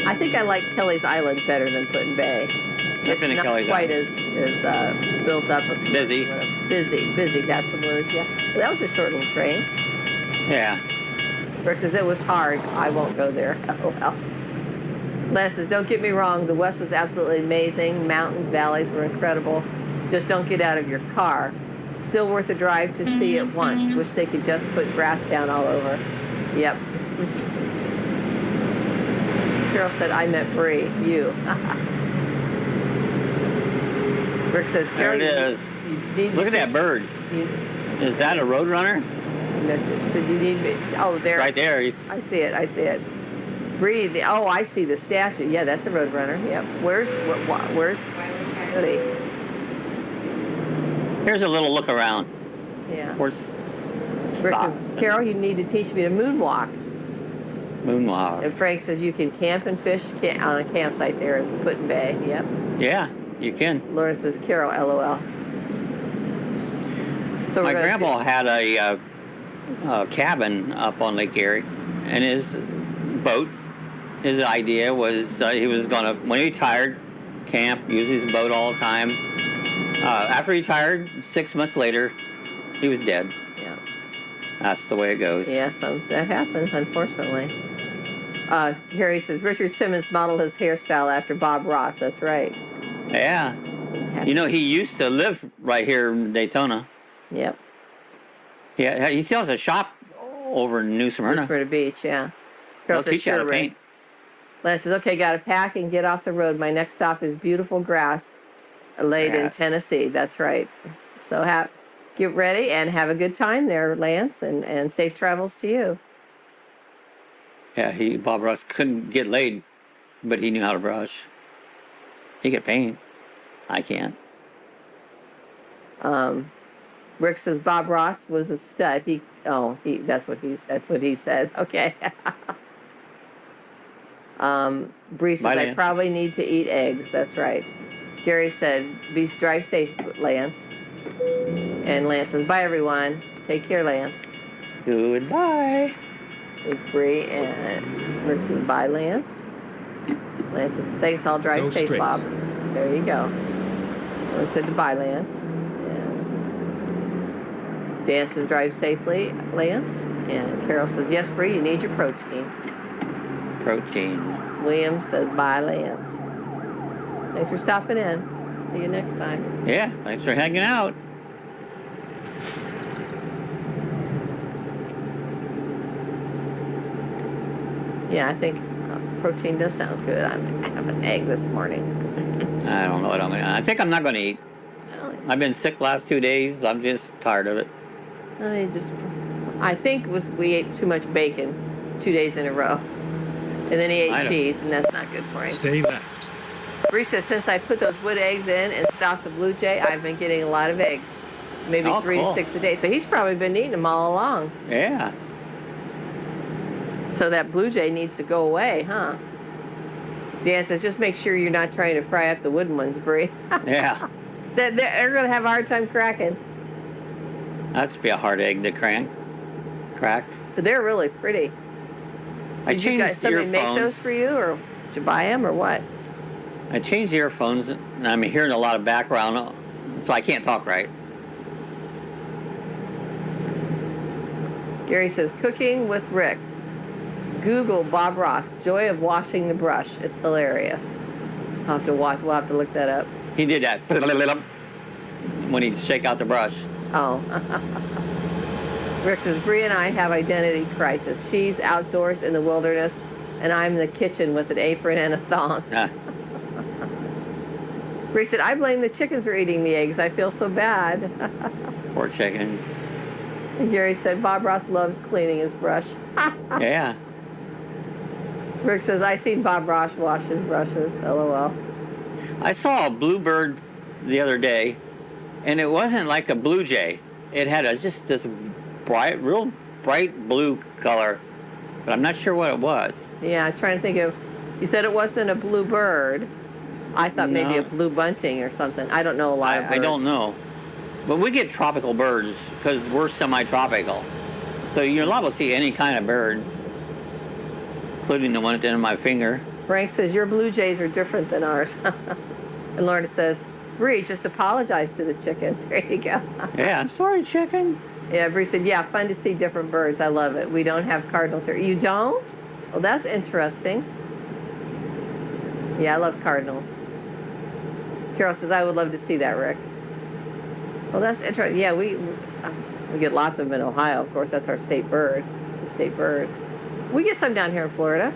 I think I like Kelly's Island better than Put-in Bay. I've been It's to not Kelly's quite Island. as built up. Busy. Busy, that's the word, yeah. Well, that was a short little train. Yeah. Rick says, it was hard. I won't go there. Oh, well. Lance says, don't get me wrong. The West was absolutely amazing. Mountains, valleys were incredible. Just don't get out of your car. Still worth a drive to see it once. Wish they could just put grass down all over. Yep. Carol said, I meant Bree. You. Rick says, There Carol, it is. you need Look at that bird. You Is that a roadrunner? missed it. Said you need me. Oh, there. It's right there. I see it. Bree. Oh, I see the statue. Yeah, that's a roadrunner. Yep. Where's Coyote? Here's a little look around. Yeah. Or Rick stop. says, Carol, you need to teach me to moonwalk. Moonwalk. And Frank says you can camp and fish on a campsite there in Put-in Bay. Yep. Yeah, you can. Laura says, Carol, LOL. So My we're gonna grandpa had a cabin up on Lake Erie, and his boat, his idea was he was going to, when he retired, camp, use his boat all the time. After he retired, 6 months later, he was dead. Yeah. That's the way it goes. Yes, that happens, unfortunately. Harry says, Richard Simmons modeled his hairstyle after Bob Ross. That's right. Yeah. You know, he used to live right here in Daytona. Yep. Yeah, he still has a shop over in New Smyrna. Smyrna Beach, yeah. They'll teach you how to paint. Lance says, okay, got to pack and get off the road. My next stop is beautiful grass laid in Tennessee. That's right. So get ready and have a good time there, Lance, and safe travels to you. Yeah, Bob Ross couldn't get laid, but he knew how to brush. He could paint. I can't. Rick says Bob Ross was a stud. That's what he said. Okay. Bree says, I probably need to eat eggs. That's right. Gary said, drive safe, Lance. And Lance says, bye, everyone. Take care, Lance. Goodbye. It's Bree, and Rick says, bye, Lance. Lance said, thanks, I'll drive Go safe, straight. Bob. There you go. Lance said, goodbye, Lance. And Dan says, drive safely, Lance. And Carol says, yes, Bree, you need your protein. Protein. William says, bye, Lance. Thanks for stopping in. See you next time. Yeah, thanks for hanging out. Yeah, I think protein does sound good. I have an egg this morning. I don't know what I'm gonna. I think I'm not gonna eat. I've been sick last 2 days. I'm just tired of it. I think we ate too much bacon 2 days in a row. And then he ate cheese, and that's not good for him. Stay left. Bree says, since I put those wood eggs in and stopped the Blue Jay, I've been getting a lot of eggs. Maybe 3 to 6 a day. So he's probably been eating them all along. Yeah. So that Blue Jay needs to go away, huh? Dan says, just make sure you're not trying to fry up the wooden ones, Bree. Yeah. They're going to have a hard time cracking. That'd be a hard egg to crack. But they're really pretty. I Did you changed guys, somebody make earphones. those for you, or did you buy them, or what? I changed the earphones, and I'm hearing a lot of background, so I can't talk right. Gary says, cooking with Rick. Google Bob Ross, joy of washing the brush. It's hilarious. We'll have to look that up. He did that when he'd shake out the brush. Oh. Rick says, Bree and I have identity crisis. She's outdoors in the wilderness, and I'm in the kitchen with an apron and a thong. Bree said, I blame the chickens for eating the eggs. I feel so bad. Poor chickens. And Gary said, Bob Ross loves cleaning his brush. Yeah. Rick says, I seen Bob Ross wash his brushes. LOL. I saw a bluebird the other day, and it wasn't like a blue jay. It had just this real bright blue color, but I'm not sure what it was. Yeah, I was trying to think of, you said it wasn't a blue bird. I thought maybe a blue bunting or something. I don't know a lot of birds. I don't know. But we get tropical birds because we're semi-tropical. So you're liable to see any kind of bird, including the one at the end of my finger. Frank says, your Blue Jays are different than ours. And Lorna says, Bree, just apologize to the chickens. There you go. Yeah, I'm sorry, chicken. Yeah, Bree said, yeah, fun to see different birds. I love it. We don't have cardinals here. You don't? Well, that's interesting. Yeah, I love cardinals. Carol says, I would love to see that, Rick. Well, that's interesting. Yeah, we get lots of them in Ohio. Of course, that's our state bird. The state bird. We get some down here in Florida.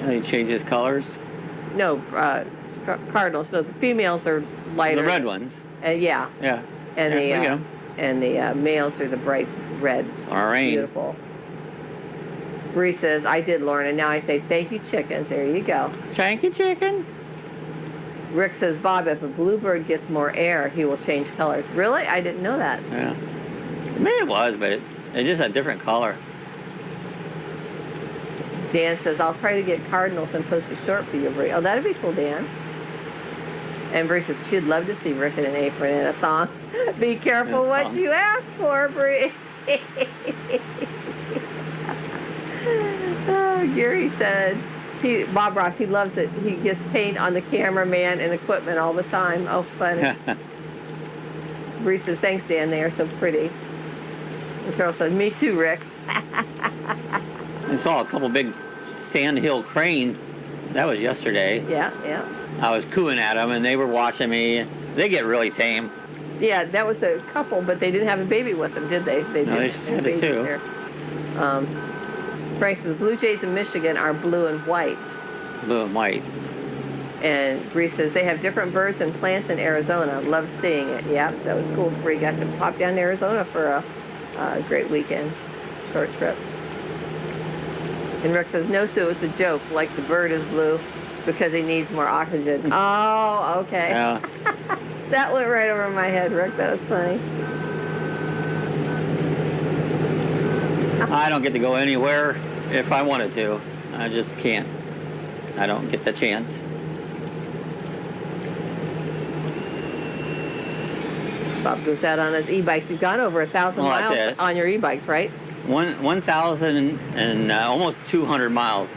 He changes colors. No, cardinals. No, the females are lighter. The red ones. Yeah. Yeah. And we get 'em. the males are the bright red. Orange. Beautiful. Bree says, I did, Lauren, and now I say, thank you, chickens. There you go. Thank you, chicken. Rick says, Bob, if a bluebird gets more air, he will change colors. Really? I didn't know that. Yeah. Maybe it was, but it's just a different color. Dan says, I'll try to get cardinals and post a short for you, Bree. Oh, that'd be cool, Dan. And Bree says, she'd love to see Rick in an apron and a thong. Be careful what you ask for, Bree. Oh, Gary said, Bob Ross, he loves it. He gets paint on the cameraman and equipment all the time. Oh, funny. Bree says, thanks, Dan. They are so pretty. And Carol says, me too, Rick. I saw a couple big sandhill crane. That was yesterday. Yeah. I was cooing at them, and they were watching me. They get really tame. Yeah, that was a couple, but they didn't have a baby with them, did they? No, they just had the two. Frank says, Blue Jays in Michigan are blue and white. Blue and white. And Bree says, they have different birds and plants in Arizona. Love seeing it. Yeah, that was cool. Bree got to pop down to Arizona for a great weekend. Short trip. And Rick says, no, Sue, it's a joke. Like the bird is blue because he needs more oxygen. Oh, okay. Yeah. That went right over my head, Rick. That was funny. I don't get to go anywhere if I wanted to. I just can't. I don't get the chance. Bob goes out on his e-bikes. You've gone over 1,000 miles on your e-bikes, right? 1,000 and almost 200 miles.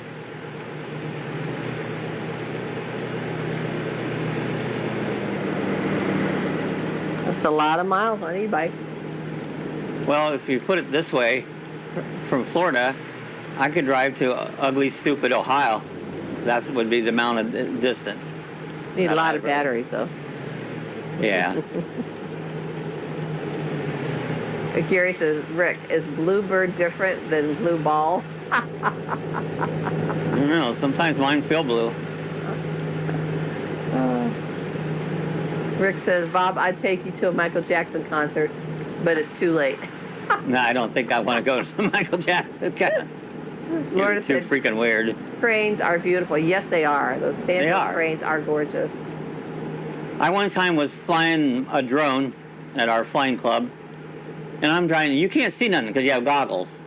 It's a lot of miles on e-bikes. Well, if you put it this way, from Florida, I could drive to ugly, stupid Ohio. That would be the amount of distance. Need a lot of batteries, though. Yeah. Gary says, Rick, is Bluebird different than blue balls? I don't know. Sometimes mine feel blue. Rick says, Bob, I'd take you to a Michael Jackson concert, but it's too late. No, I don't think I want to go to Michael Jackson. Lorna Too said, freaking weird. cranes are beautiful. Yes, they are. Those They stand-up are. cranes are gorgeous. I one time was flying a drone at our flying club, and I'm driving. You can't see nothing because you have goggles.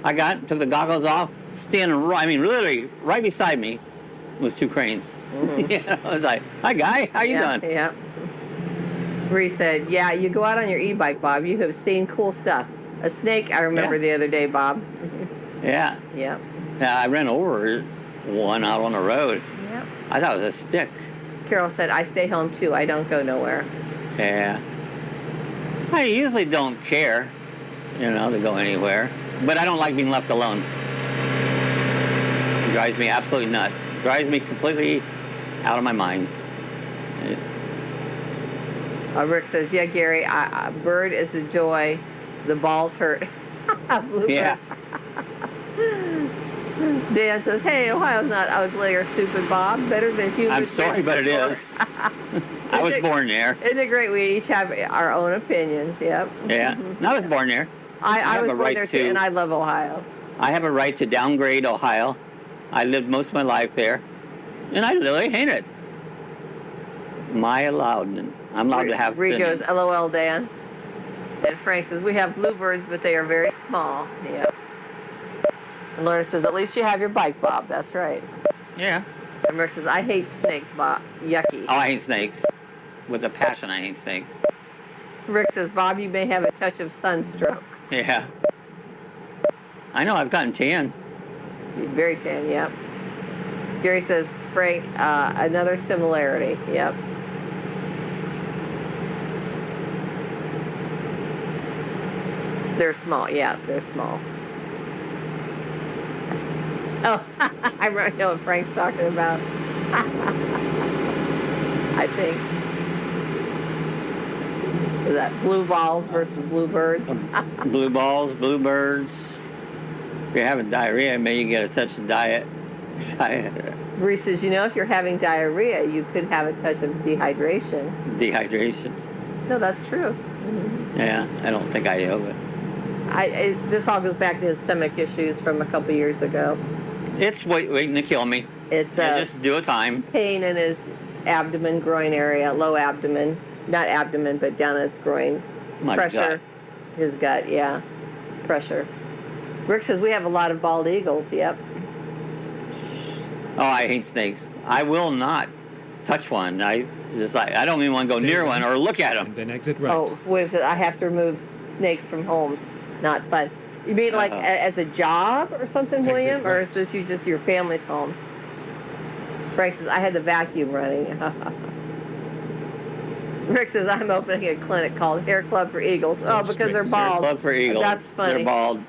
Took the goggles off, standing right, literally right beside me was two cranes. Yeah, I was like, "Hi, guy, how you doing?" Yeah. Bree said, yeah, you go out on your e-bike, Bob. You have seen cool stuff. A snake, I remember the other day, Bob. Yeah. Yeah. I ran over one out on the road. Yep. I thought it was a stick. Carol said, I stay home too. I don't go nowhere. Yeah. I usually don't care, to go anywhere. But I don't like being left alone. It drives me absolutely nuts. It drives me completely out of my mind. Rick says, yeah, Gary, bird is the joy. The balls hurt. Bluebird. Yeah. Dan says, hey, Ohio's not ugly or stupid, Bob. Better than humans. I'm sorry, but it is. I was born there. Isn't it great? We each have our own opinions. Yep. Yeah. I was born there. I was have a born right there too, and I love Ohio. I have a right to downgrade Ohio. I lived most of my life there, and I literally hate it. I'm allowed to have Reed opinions. goes, LOL, Dan. And Frank says, we have bluebirds, but they are very small. Yep. And Lorna says, at least you have your bike, Bob. That's right. Yeah. And Rick says, I hate snakes, Bob. Yucky. Oh, I hate snakes. With a passion, I hate snakes. Rick says, Bob, you may have a touch of sunstroke. Yeah. I know, I've gotten tan. You're very tan, yep. Gary says, Frank, another similarity. Yep. They're small. Yeah, they're small. Oh, I know what Frank's talking about. I think. Is that blue balls versus bluebirds? Blue balls, bluebirds. If you're having diarrhea, maybe you get a touch of diet. Bree says, if you're having diarrhea, you could have a touch of dehydration. Dehydration. No, that's true. Yeah, I don't think I do, but this all goes back to his stomach issues from a couple years ago. it's waiting to kill me. It's just do a time. pain in his abdomen, groin area, low abdomen. Not abdomen, but down in its groin. My Pressure. gut. His gut, yeah. Pressure. Rick says, we have a lot of bald eagles. Yep. Oh, I hate snakes. I will not touch one. I don't even want to go near one or look at them. And then exit right. Oh, wait, I have to remove snakes from homes. Not fun. You mean like as a job or something, Exit William? Or right. is this just your family's homes? Frank says, I had the vacuum running. Rick says, I'm opening a clinic called Hair Club for Eagles. Oh, because they're bald. Club for eagles. That's funny. They're bald.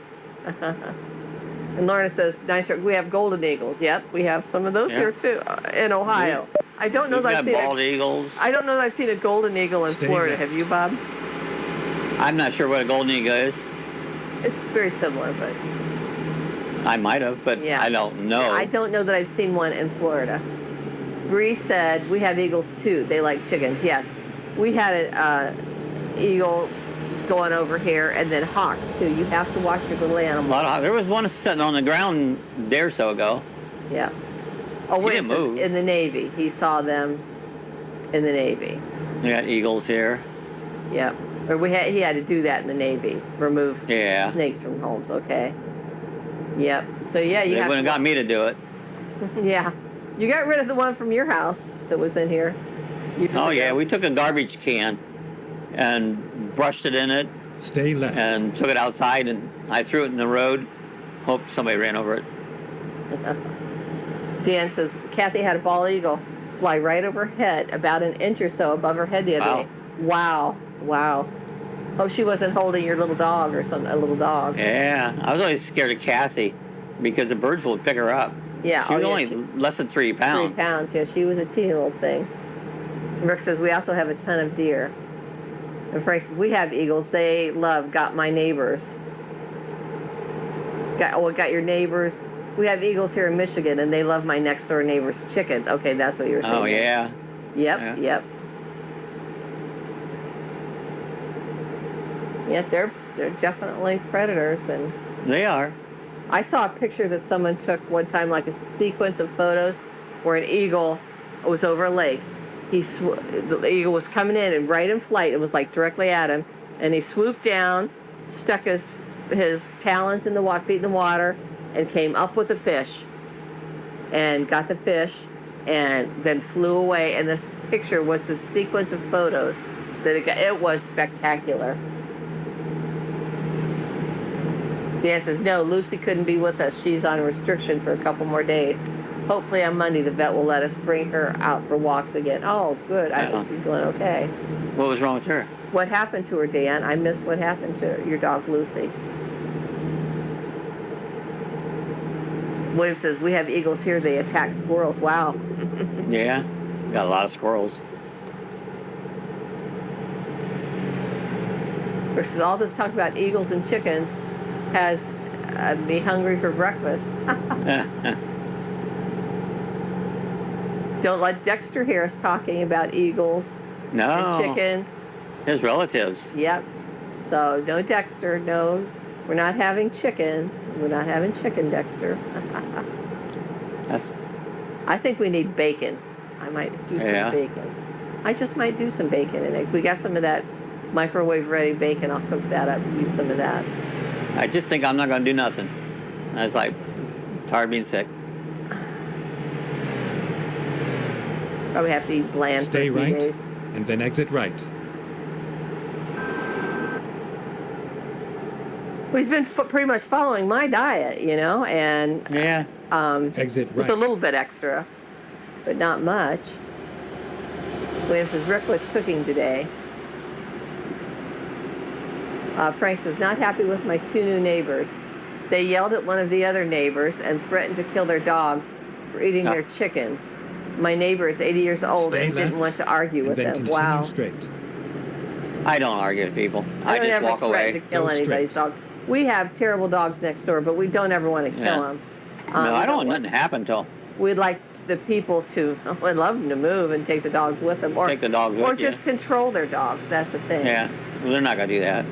And Lorna says, nicer. We have golden eagles. Yep, we have some of those here too in Ohio. I don't know We've that I've got seen bald eagles. I don't know that I've seen a golden eagle in Stay Florida. there. Have you, Bob? I'm not sure what a golden eagle is. It's very similar, but I might have, but Yeah. I don't know. I don't know that I've seen one in Florida. Bree said, we have eagles too. They like chickens. Yes. We had an eagle going over here, and then hawks too. You have to watch your little A animal. lot of, there was one sitting on the ground a day or so ago. Yeah. Oh, He wait, didn't move. in the Navy. He saw them in the Navy. We got eagles here. Yep. Or he had to do that in the Navy. Remove Yeah. snakes from homes. Okay. Yep. So yeah, you They have wouldn't have got me to do it. Yeah. You got rid of the one from your house that was in here. Oh yeah, we took a garbage can and brushed it in it Stay left. and took it outside, and I threw it in the road. Hoped somebody ran over it. Dan says, Kathy had a bald eagle fly right over her head, about an inch or so above her head the other Wow. day. Wow. Wow. Hope she wasn't holding your little dog or something. A little dog. Yeah, I was always scared of Cassie because the birds would pick her up. Yeah. She was only less than 3 pounds. 3 pounds. Yeah, she was a teeny little thing. Rick says we also have a ton of deer. And Frank says we have eagles. They got my neighbors. Got your neighbors. We have eagles here in Michigan, and they love my next door neighbor's chickens. Okay, that's what you were saying. Oh yeah. Yep. Yep. Yeah, they're definitely predators, and They are. I saw a picture that someone took one time, like a sequence of photos, where an eagle was over a lake. The eagle was coming in and right in flight. It was like directly at him, and he swooped down, stuck his talons in the water, feet in the water, and came up with a fish, and got the fish, and then flew away. And this picture was the sequence of photos that it was spectacular. Dan says, no, Lucy couldn't be with us. She's on restriction for a couple more days. Hopefully on Monday the vet will let us bring her out for walks again. Oh, good. I hope she's doing okay. What was wrong with her? What happened to her, Dan? I missed what happened to your dog, Lucy. William says, we have eagles here. They attack squirrels. Wow. Yeah, got a lot of squirrels. Versus all this talk about eagles and chickens has me hungry for breakfast. Don't let Dexter hear us talking about eagles No. and chickens. His relatives. Yep. So no Dexter, no, we're not having chicken. We're not having chicken, Dexter. I think we need bacon. I might do some bacon. I just might do some bacon and eggs. We got some of that microwave ready bacon. I'll cook that up and use some of that. I just think I'm not going to do nothing. I was like, tired of being sick. Probably have to eat bland Stay for a few right, days. and then exit right. Well, he's been pretty much following my diet, and Yeah. Exit with right. a little bit extra, but not much. William says, Rick, what's cooking today? Frank says, not happy with my 2 new neighbors. They yelled at one of the other neighbors and threatened to kill their dog for eating their chickens. My neighbor is 80 years old Stay and didn't left, want to argue and with then them. continue Wow. straight. I don't argue with people. I don't just ever walk threaten away. to kill Go anybody's straight. dog. We have terrible dogs next door, but we don't ever want to kill Yeah. them. No, I don't want nothing to happen till We'd like the people to, we'd love them to move and take the dogs with them. Or take the dogs with Or you. just control their dogs. That's the thing. Yeah. Well, they're not going to do that.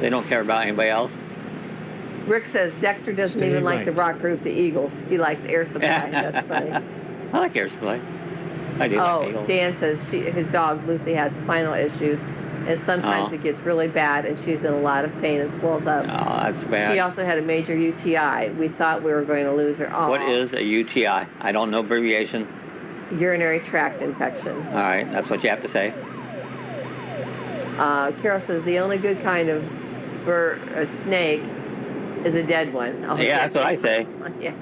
They don't care about anybody else. Rick says Dexter doesn't Stay even like the right. rock group, the Eagles. He likes Air Supply. That's funny. I like air supply. I do like eagles. Dan says his dog Lucy has spinal issues, and sometimes it gets really bad, and she's in a lot of pain and swells up. Oh, that's bad. She also had a major UTI. We thought we were going to lose her. Oh, What is a UTI? I don't know abbreviation. urinary tract infection? All right, that's what you have to say. Carol says the only good kind of a snake is a dead one. Oh, Yeah, that's what I say. Yeah.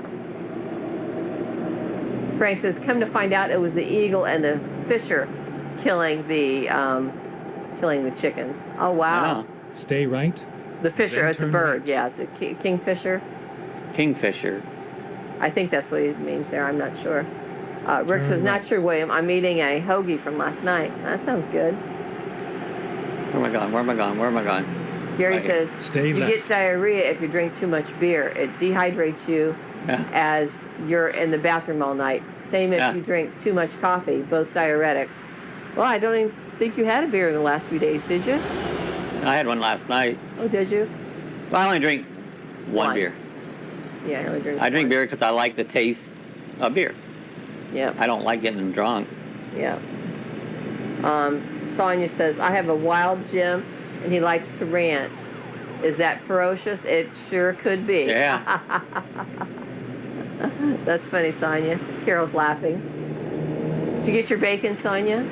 Frank says, come to find out, it was the eagle and the fisher killing the chickens. Oh wow. Oh, Stay right. The fisher, Then it's a turn bird. right. Yeah, it's a kingfisher. kingfisher. I think that's what he means there. I'm not sure. Rick Turn says, not right. sure, William. I'm eating a hoagie from last night. That sounds good. Where am I going? Where am I going? Where am I going? Gary Right here. says, Stay you left. get diarrhea if you drink too much beer. It dehydrates you Yeah. as you're in the bathroom all night. Same if Yeah. you drink too much coffee, both diuretics. Well, I don't even think you had a beer in the last few days, did you? I had one last night. Oh, did you? But I only drink one beer. Yeah, I only drink I drink one. beer because I like the taste of beer. Yeah, I don't like getting drunk. yeah. Sonia says, I have a wild Jim, and he likes to rant. Is that ferocious? It sure could be. Yeah. That's funny, Sonia. Carol's laughing. Did you get your bacon, Sonia?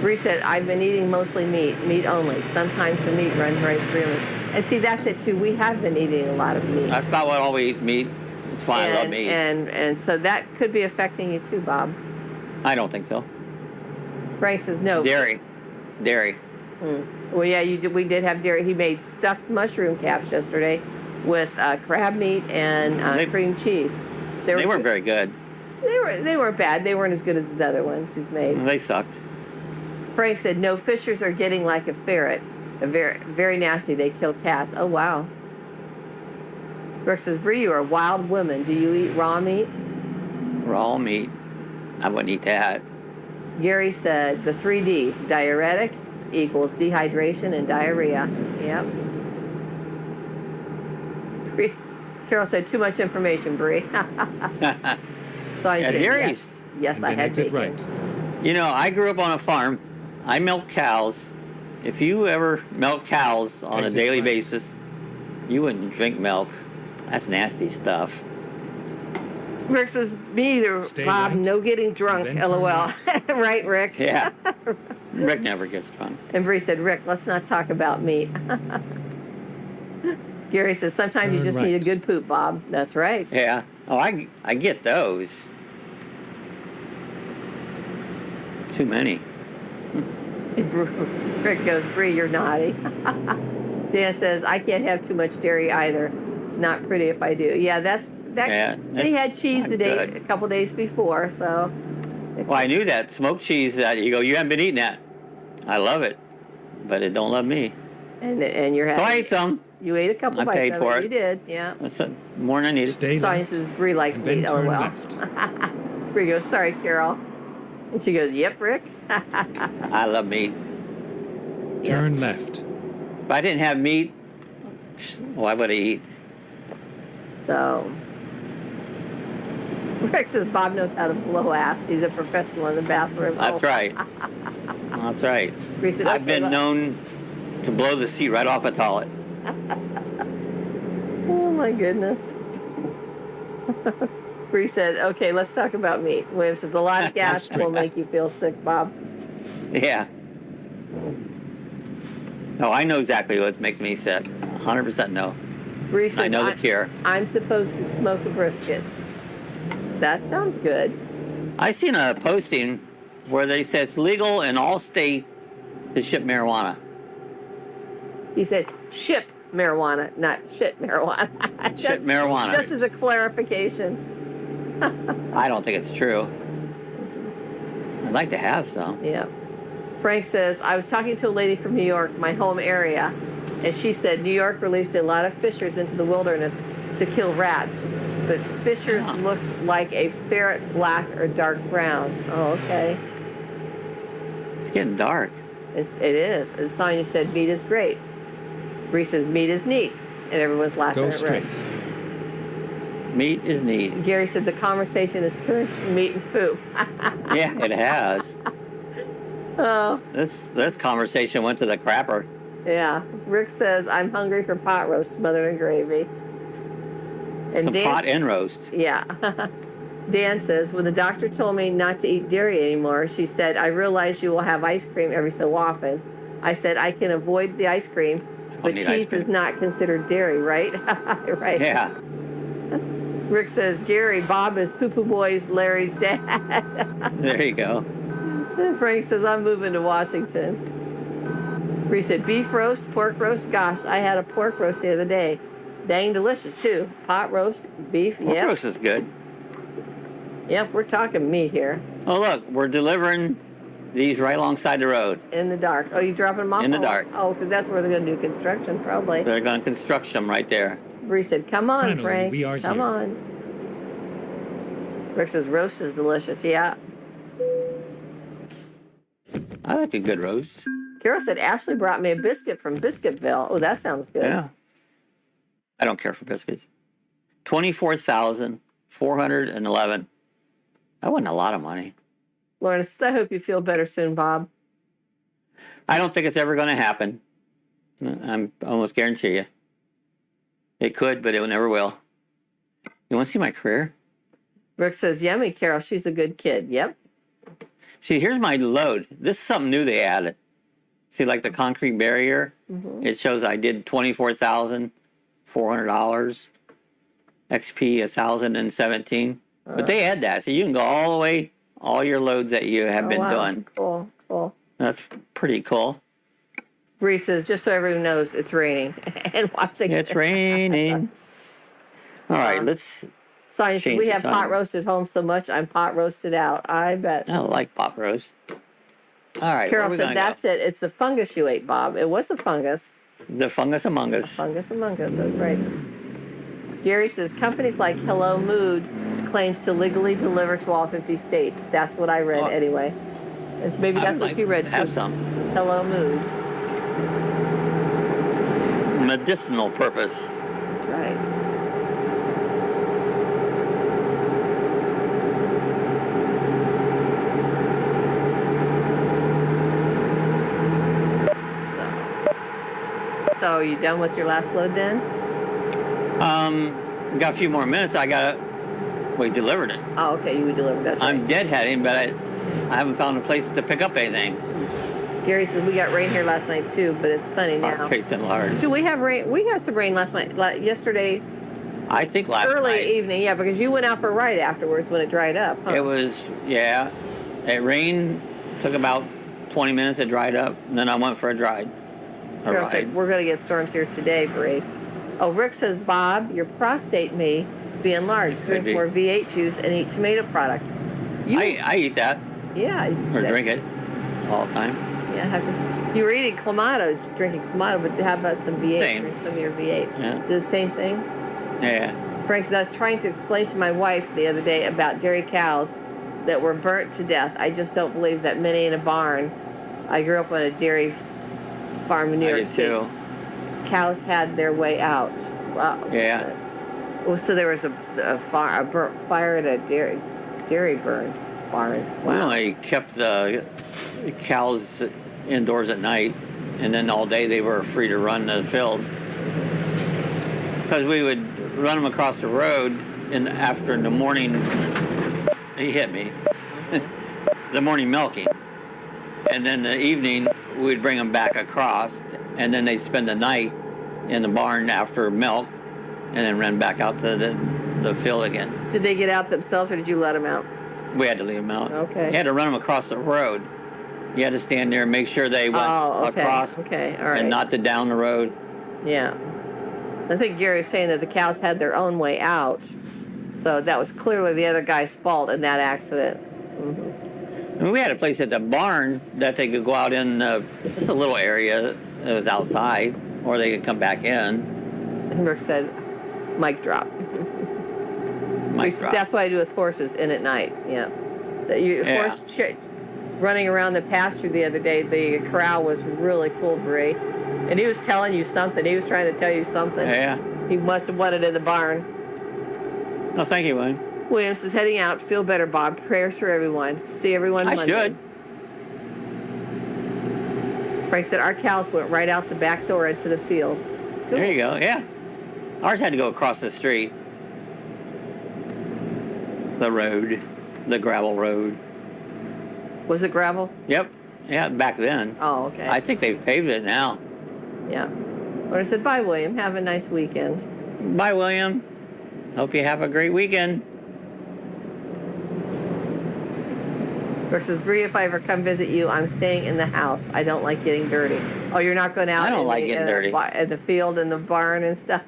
Bree said, I've been eating mostly meat only. Sometimes the meat runs right through me. And see, that's it too. We have been eating a lot of meat. That's about what all we eat, meat. It's fine. I love meat. And so that could be affecting you too, Bob. I don't think so. Frank says no. Dairy. It's dairy. Well, yeah, we did have dairy. He made stuffed mushroom caps yesterday with crab meat and cream cheese. They weren't very good. They weren't bad. They weren't as good as the other ones he's made. They sucked. Frank said, no, fishers are getting like a ferret. Very, very nasty. They kill cats. Oh, wow. Rick says, Bree, you are a wild woman. Do you eat raw meat? Raw meat. I wouldn't eat that. Gary said, the 3 Ds, diuretic equals dehydration and diarrhea. Yep. Carol said, too much information, Bree. So I said, yes, and I had exit bacon. right. You know, I grew up on a farm. I milk cows. If you ever milk cows on Exit a daily right. basis, you wouldn't drink milk. That's nasty stuff. Rick says, me either, Stay Bob, right. no getting drunk, Then turn LOL. Right, Rick? Yeah. Rick never gets drunk. And Bree said, Rick, let's not talk about meat. Gary says, sometimes you Turn just right. need a good poop, Bob. That's right. Yeah. Oh, I get those. Too many. Rick goes, Bree, you're naughty. Dan says, I can't have too much dairy either. It's not pretty if I do. Yeah, that. Yeah, He had that's cheese not a good. couple days before, so. Well, I knew that smoked cheese. That you go, you haven't been eating that. I love it, but it don't love me. And you're So having. I ate some. You ate a couple I bites paid of for it. it. You did, yeah. That's more than I needed. Stay Sonia left. says, Bree likes And then meat, turn LOL. left. Bree goes, sorry, Carol. And she goes, yep, Rick. I love meat. Turn left. If I didn't have meat, why would I eat? So, Rick says Bob knows how to blow ass. He's a professional in the bathroom. That's right. That's right. Bree said, I've okay, been known to blow the seat right off a toilet. Oh my goodness. Bree said, okay, let's talk about meat. William says, a lot of gas will make you feel sick, Bob. Yeah. No, I know exactly what makes me sick. 100% no. Bree said, I know the cure. I'm supposed to smoke a brisket. That sounds good. I seen a posting where they said it's legal in all states to ship marijuana. He said, ship marijuana, not shit marijuana. Ship marijuana. Just as a clarification. I don't think it's true. I'd like to have some. Yeah. Frank says, I was talking to a lady from New York, my home area, and she said New York released a lot of fishers into the wilderness to kill rats. But fishers look like a ferret black or dark brown. Oh, okay. It's getting dark. It is. And Sonia said, meat is great. Bree says, meat is neat. And everyone's laughing Go at straight. Rick. Meat is neat. Gary said, the conversation has turned to meat and poop. Yeah, it has. Oh, This conversation went to the crapper. yeah. Rick says, I'm hungry for pot roast smothered in gravy. And Some pot and roast. Yeah. Dan says, when the doctor told me not to eat dairy anymore, she said, I realize you will have ice cream every so often. I said, I can avoid the ice cream, but need ice cheese is cream. not considered dairy, right? Right. Yeah. Rick says, Gary, Bob is Poo Poo Boy's Larry's dad. There you go. And Frank says, I'm moving to Washington. Bree said, beef roast, pork roast. Gosh, I had a pork roast the other day. Dang delicious, too. Pot roast, beef, Pork yep. roast is good. Yep, we're talking meat here. Oh, look, we're delivering these right alongside the road. In the dark. Oh, you dropping them off? In the dark. Oh, because that's where they're going to do construction, probably. They're going to construct them right there. Bree said, come on, Finally, Frank. we are come here. on. Rick says, roast is delicious. Yeah. I like a good roast. Carol said, Ashley brought me a biscuit from Biscuitville. Oh, that sounds good. Yeah. I don't care for biscuits. 24,411. That wasn't a lot of money. Lawrence, I hope you feel better soon, Bob. I don't think it's ever going to happen. I'm almost guarantee you. It could, but it never will. You want to see my career? Rick says, yummy, Carol. She's a good kid. Yep. See, here's my load. This is something new they added. See, like the concrete barrier? Mm-hmm. It shows I did $24,400. XP 1,017. But they add that. So you can go all the way, all your loads that you have been wow. doing. Cool, cool. That's pretty cool. Bree says, just so everyone knows, it's raining and watching. It's raining. All right, let's. Sonia says, change we the have time. pot roasted home so much, I'm pot roasted out. I bet. I like pot roast. All right, Carol where we said, gonna that's it. It's the fungus you ate, Bob. It was a fungus. go? The fungus among us. Fungus among us, that's right. Gary says, companies like Hello Mood claims to legally deliver to all 50 states. That's what I read anyway. Maybe I that's would what like you read to too. have some Hello Mood. medicinal purpose. That's right. So you done with your last load then? Got a few more minutes. We delivered it. Oh, okay, you would deliver. That's right. I'm deadheading, but I haven't found a place to pick up anything. Gary says we got rain here last night too, but it's sunny now. It's enlarged. Do we have rain? We had some rain last night. Yesterday, I think last early night. evening. Yeah, because you went out for a ride afterwards when it dried up. Huh? It was, yeah. It rained, took about 20 minutes, it dried up, and then I went for a ride. Carol said we're going to get storms here today, Bree. Oh, Rick says, Bob, your prostate may be enlarged. Drink more V8 juice and eat tomato products. I eat that. Yeah. Or drink it all the time. Yeah, have to. You were eating Clamato, drinking Clamato, but how about some V8? Same. Drink some of your V8. Yeah. Do the same thing? Yeah. Frank says, I was trying to explain to my wife the other day about dairy cows that were burnt to death. I just don't believe that many in a barn. I grew up on a dairy farm in New York City. Too. Cows had their way out. Wow. Yeah. Well, so there was a fire at a dairy burn barn. Wow. We only kept the cows indoors at night, and then all day they were free to run the field. Because we would run them across the road, and after the morning, he hit me, the morning milking. And then the evening, we'd bring them back across, and then they'd spend the night in the barn after milk, and then run back out to the field again. Did they get out themselves, or did you let them out? We had to leave them out. Okay. You had to run them across the road. You had to stand there and make sure they went across Okay, all right. and not down the road. Yeah. I think Gary was saying that the cows had their own way out. So that was clearly the other guy's fault in that accident. Mm-hmm. I mean, we had a place at the barn that they could go out in just a little area that was outside, or they could come back in. And Rick said, mic drop. Mic drop. That's what I do with horses in at night. Yeah. Horse running around the pasture the other day, the corral was really cool, Bree. And he was telling you something. He was trying to tell you something. Yeah. He must have wanted in the barn. No, thank you, William. Williams is heading out. Feel better, Bob. Prayers for everyone. See everyone I Monday. should. Frank said our cows went right out the back door into the field. Cool. There you go. Yeah. Ours had to go across the street. The road. The gravel road. Was it gravel? Yep. Yeah, back then. Oh, okay. I think they've paved it now. Yeah. But I said, bye, William. Have a nice weekend. Bye, William. Hope you have a great weekend. Versus Bree, if I ever come visit you, I'm staying in the house. I don't like getting dirty. Oh, you're not going out I don't like getting dirty. In the field and the barn and stuff.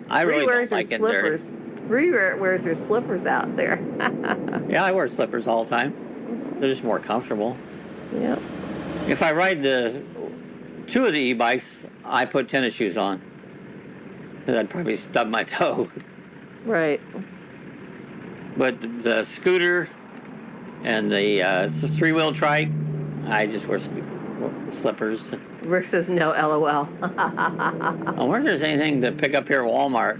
I really Bree wears don't her like getting dirty. slippers. Bree wears her slippers out there. Yeah, I wear slippers all the time. They're just more comfortable. Yeah. If I ride two of the e-bikes, I put tennis shoes on. Because I'd probably stub my toe. Right. But the scooter and the three-wheel trike, I just wear slippers. Rick says no, LOL. I wonder if there's anything to pick up here at Walmart.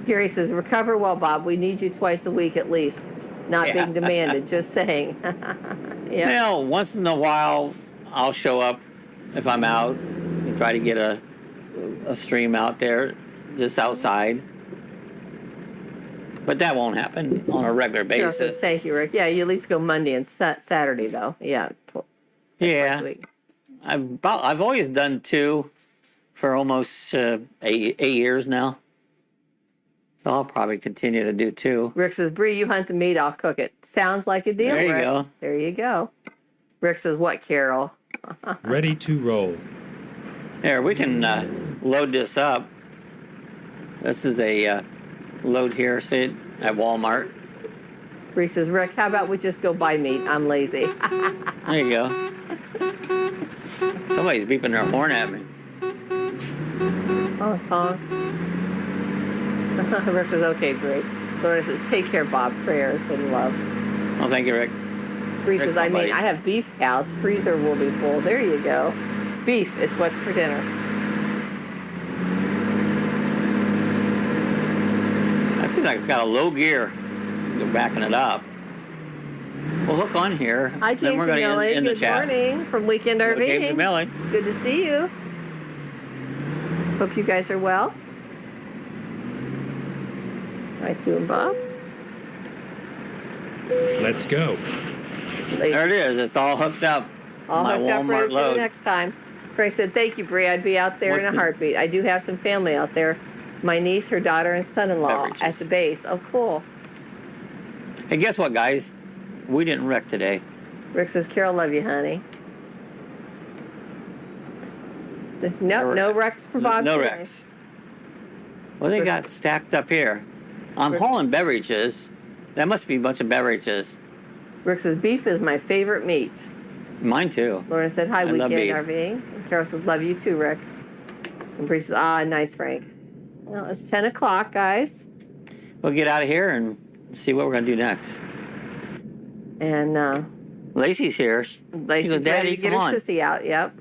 Gary says, recover well, Bob. We need you twice a week at least. Not being demanded, just saying. Yeah. You know, once in a while, I'll show up if I'm out and try to get a stream out there, just outside. But that won't happen on a regular Carol says, basis. thank you, Rick. Yeah, you at least go Monday and Saturday, though. Yeah. Yeah. Twice a week. I've always done 2 for almost 8 years now. So I'll probably continue to do 2. Rick says, Bree, you hunt the meat, I'll cook it. Sounds like a deal, There you Rick. go. There you go. Rick says, what, Carol? Ready to roll. Here, we can load this up. This is a load here, see it at Walmart. Bree says, Rick, how about we just go buy meat? I'm lazy. There you go. Somebody's beeping their horn at me. Oh, honk. Rick says, okay, Bree. Laura says, take care, Bob. Prayers and love. Oh, thank you, Rick. Bree says, I buddy. mean, I have beef cows. Freezer will be full. There you go. Beef, it's what's for dinner. That seems like it's got a low gear. Go backing it up. We'll hook on here. Hi, then James we're and going to Millie. end the Good chat. morning from Weekend Hello, James RVing. and Millie. Good to see you. Hope you guys are well. Hi, Sue and Bob. Let's go. There it is. It's all hooked up. All My hooked up, Walmart ready for load. the next time. Greg said, thank you, Bree. I'd be out there in What's a the- heartbeat. I do have some family out there. My niece, her daughter, and son-in-law at Beverages. the base. Oh, cool. Hey, guess what, guys? We didn't wreck today. Rick says, Carol, love you, honey. Nope, no wrecks for Bob No today. wrecks. Well, they got stacked up here. I'm hauling beverages. That must be a bunch of beverages. Rick says, beef is my favorite meat. Mine too. Lauren said, hi, I love Weekend beef. RVing. And Carol says, love you too, Rick. And Bree says, nice, Frank. Well, it's 10 o'clock, guys. We'll get out of here and see what we're going to do next. And Lacey's here. She Lacey's goes, ready Daddy, to get come her on. sissy out. Yep.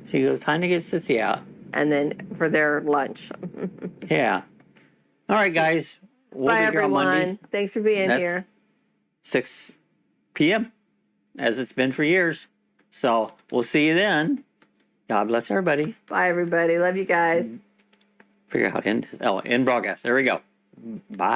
She goes, time to get Sissy out. And then for their lunch. Yeah. All right, guys. We'll Bye, be here on Monday, everyone. Thanks for being That's- here. 6 p.m., as it's been for years. So we'll see you then. God bless everybody. Bye, everybody. Love you guys. Figure out how to end this. Oh, end broadcast. There we go. Bye.